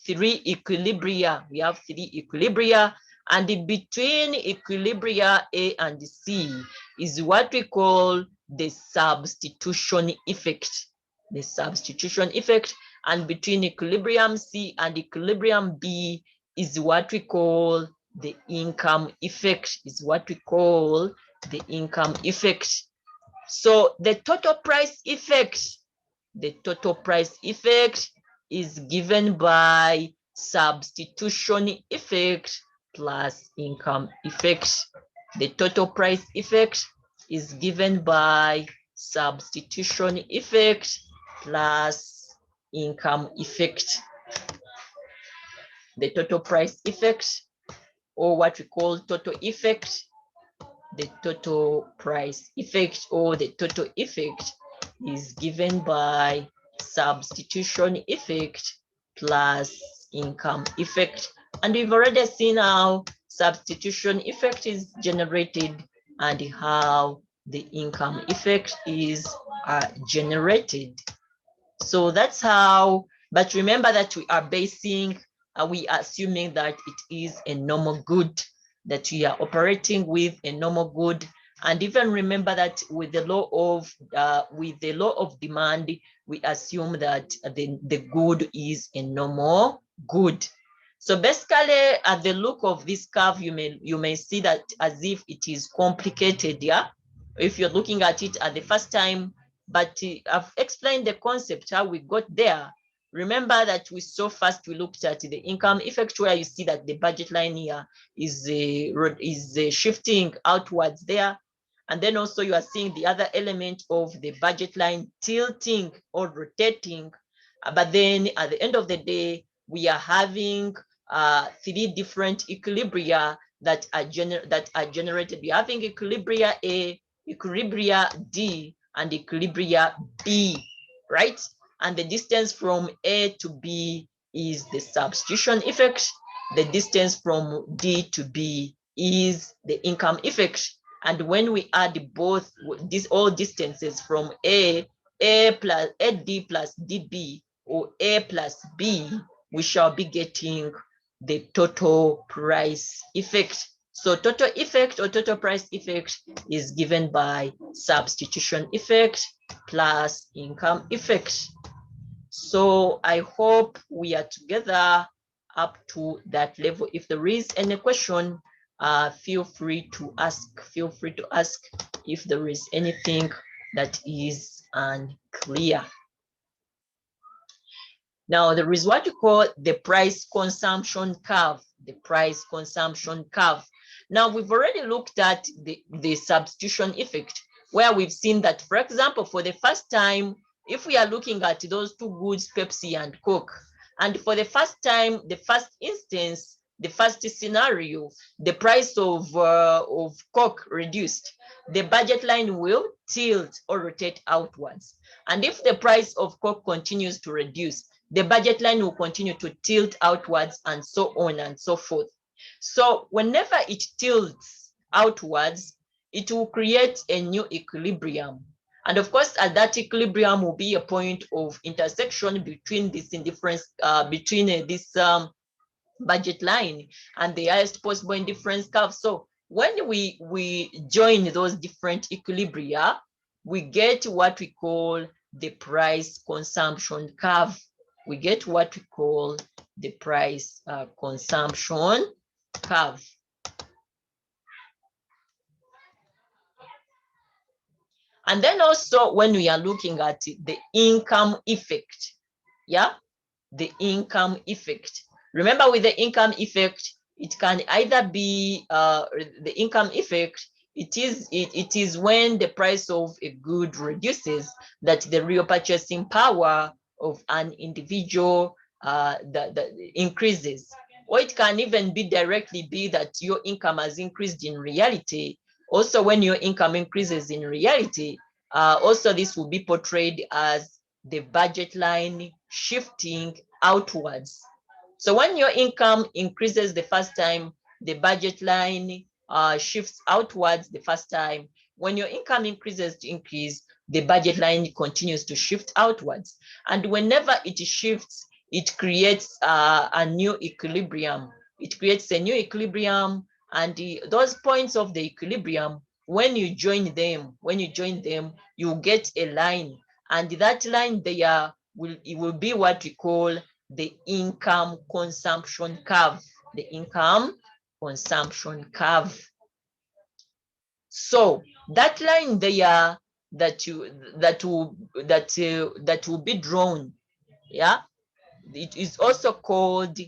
three equilibria. We have three equilibria, and between equilibria A and C is what we call the substitution effect. The substitution effect, and between equilibrium C and equilibrium B is what we call the income effect. Is what we call the income effect. So the total price effect. The total price effect is given by substitution effect plus income effect. The total price effect is given by substitution effect plus income effect. The total price effect, or what we call total effect, the total price effect or the total effect is given by substitution effect plus income effect. And we've already seen how substitution effect is generated and how the income effect is generated. So that's how, but remember that we are basing, we are assuming that it is a normal good, that we are operating with a normal good. And even remember that with the law of demand, we assume that the good is a normal good. So basically, at the look of this curve, you may see that as if it is complicated, yeah, if you're looking at it at the first time. But I've explained the concept, how we got there. Remember that we first looked at the income effect, where you see that the budget line here is shifting outwards there. And then also you are seeing the other element of the budget line tilting or rotating. But then at the end of the day, we are having three different equilibria that are generated. We're having equilibria A, equilibria D, and equilibria B, right? And the distance from A to B is the substitution effect. The distance from D to B is the income effect. And when we add both all distances from A plus AD plus DB, or A plus B, we shall be getting the total price effect. So total effect or total price effect is given by substitution effect plus income effect. So I hope we are together up to that level. If there is any question, feel free to ask. Feel free to ask if there is anything that is unclear. Now, there is what you call the price consumption curve. The price consumption curve. Now, we've already looked at the substitution effect, where we've seen that, for example, for the first time, if we are looking at those two goods, Pepsi and Coke, and for the first time, the first instance, the first scenario, the price of Coke reduced, the budget line will tilt or rotate outwards. And if the price of Coke continues to reduce, the budget line will continue to tilt outwards, and so on and so forth. So whenever it tilts outwards, it will create a new equilibrium. And of course, at that equilibrium will be a point of intersection between this indifference, this budget line and the highest possible indifference curve. So when we join those different equilibria, we get what we call the price consumption curve. We get what we call the price consumption curve. And then also when we are looking at the income effect, yeah, the income effect. Remember, with the income effect, it can either be the income effect. It is when the price of a good reduces that the real purchasing power of an individual increases. or it can even be directly be that your income has increased in reality. Also, when your income increases in reality, also this will be portrayed as the budget line shifting outwards. So when your income increases the first time, the budget line shifts outwards the first time. When your income increases to increase, the budget line continues to shift outwards. And whenever it shifts, it creates a new equilibrium. It creates a new equilibrium, and those points of the equilibrium, when you join them, you get a line, and that line there will be what we call the income consumption curve. The income consumption curve. So that line there that will be drawn, yeah, it is also called,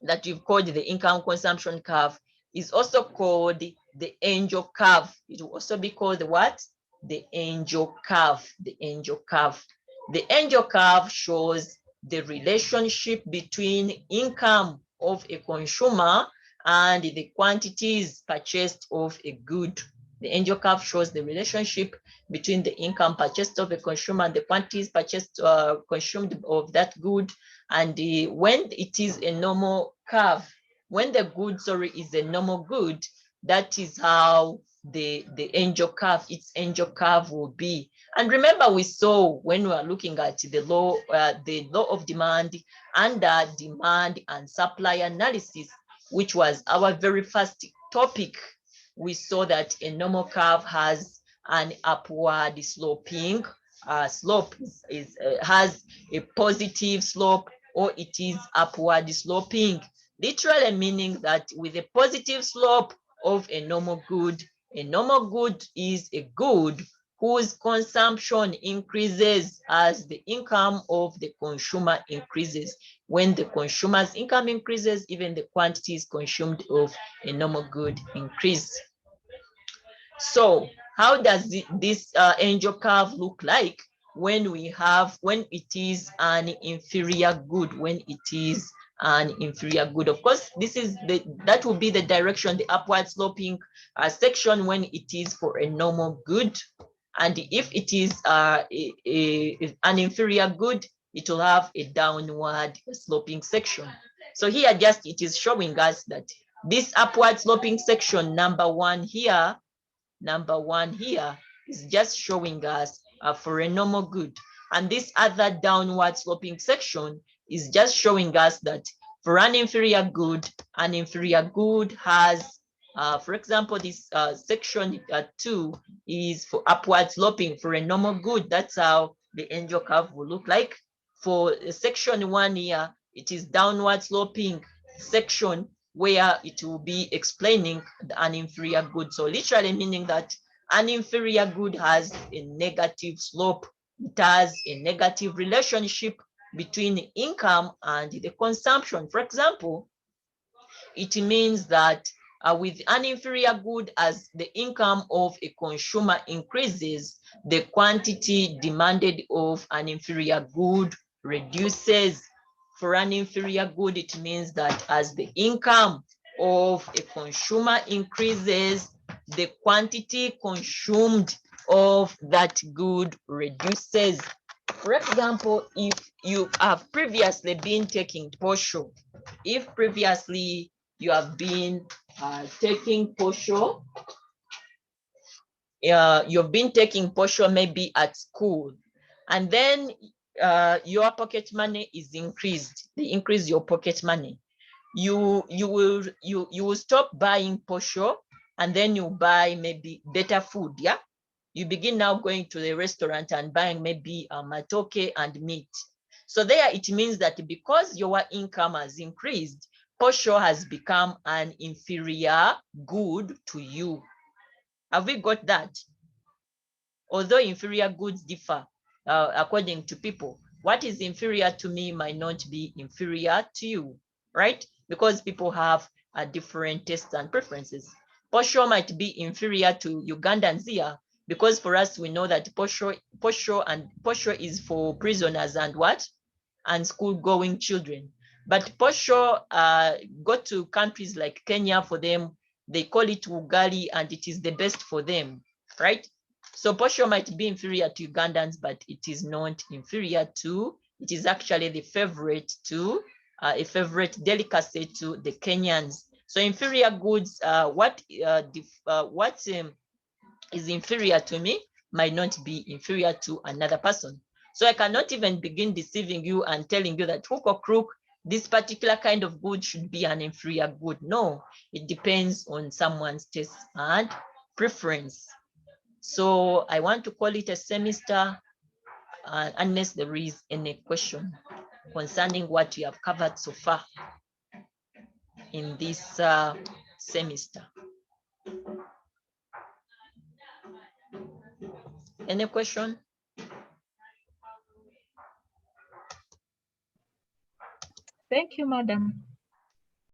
that you've called the income consumption curve, is also called the angel curve. It will also be called the what? The angel curve. The angel curve. The angel curve shows the relationship between income of a consumer and the quantities purchased of a good. The angel curve shows the relationship between the income purchased of a consumer and the quantities purchased, consumed of that good. And when it is a normal curve, when the good, is a normal good, that is how the angel curve, its angel curve will be. And remember, we saw when we were looking at the law of demand under demand and supply analysis, which was our very first topic, we saw that a normal curve has an upward sloping slope, has a positive slope, or it is upward sloping, literally meaning that with a positive slope of a normal good is a good whose consumption increases as the income of the consumer increases. When the consumer's income increases, even the quantities consumed of a normal good increase. So how does this angel curve look like when it is an inferior good? When it is an inferior good, of course, that will be the direction, the upward sloping section, when it is for a normal good. And if it is an inferior good, it will have a downward sloping section. So here just it is showing us that this upward sloping section, number one here, is just showing us for a normal good. And this other downward sloping section is just showing us that for an inferior good has, for example, this section 2 is for upward sloping. For a normal good, that's how the angel curve will look like. For section 1 here, it is downward sloping section, where it will be explaining an inferior good. So literally meaning that an inferior good has a negative slope. It has a negative relationship between income and the consumption. For example, it means that with an inferior good, as the income of a consumer increases, the quantity demanded of an inferior good reduces. For an inferior good, it means that as the income of a consumer increases, the quantity consumed of that good reduces. For example, if you have previously been taking posho, if previously you have been taking posho, you've been taking posho maybe at school, and then your pocket money is increased. They increase your pocket money. You will stop buying posho, and then you buy maybe better food. Yeah, you begin now going to the restaurant and buying maybe matoke and meat. So there it means that because your income has increased, posho has become an inferior good to you. Have we got that? Although inferior goods differ according to people, what is inferior to me might not be inferior to you, right? Because people have different tastes and preferences. Posho might be inferior to Ugandans here, because for us, we know that posho is for prisoners and what? And school-going children. But posho, go to countries like Kenya, for them, they call it ugali and it is the best for them, right? So posho might be inferior to Ugandans, but it is not inferior to, it is actually the favorite to, a favorite delicacy to the Kenyans. So inferior goods, what is inferior to me might not be inferior to another person. So I cannot even begin deceiving you and telling you that hook or crook, this particular kind of good should be an inferior good. No, it depends on someone's taste and preference. So I want to call it a semester unless there is any question concerning what you have covered so far in this semester. Any question? Thank you, madam.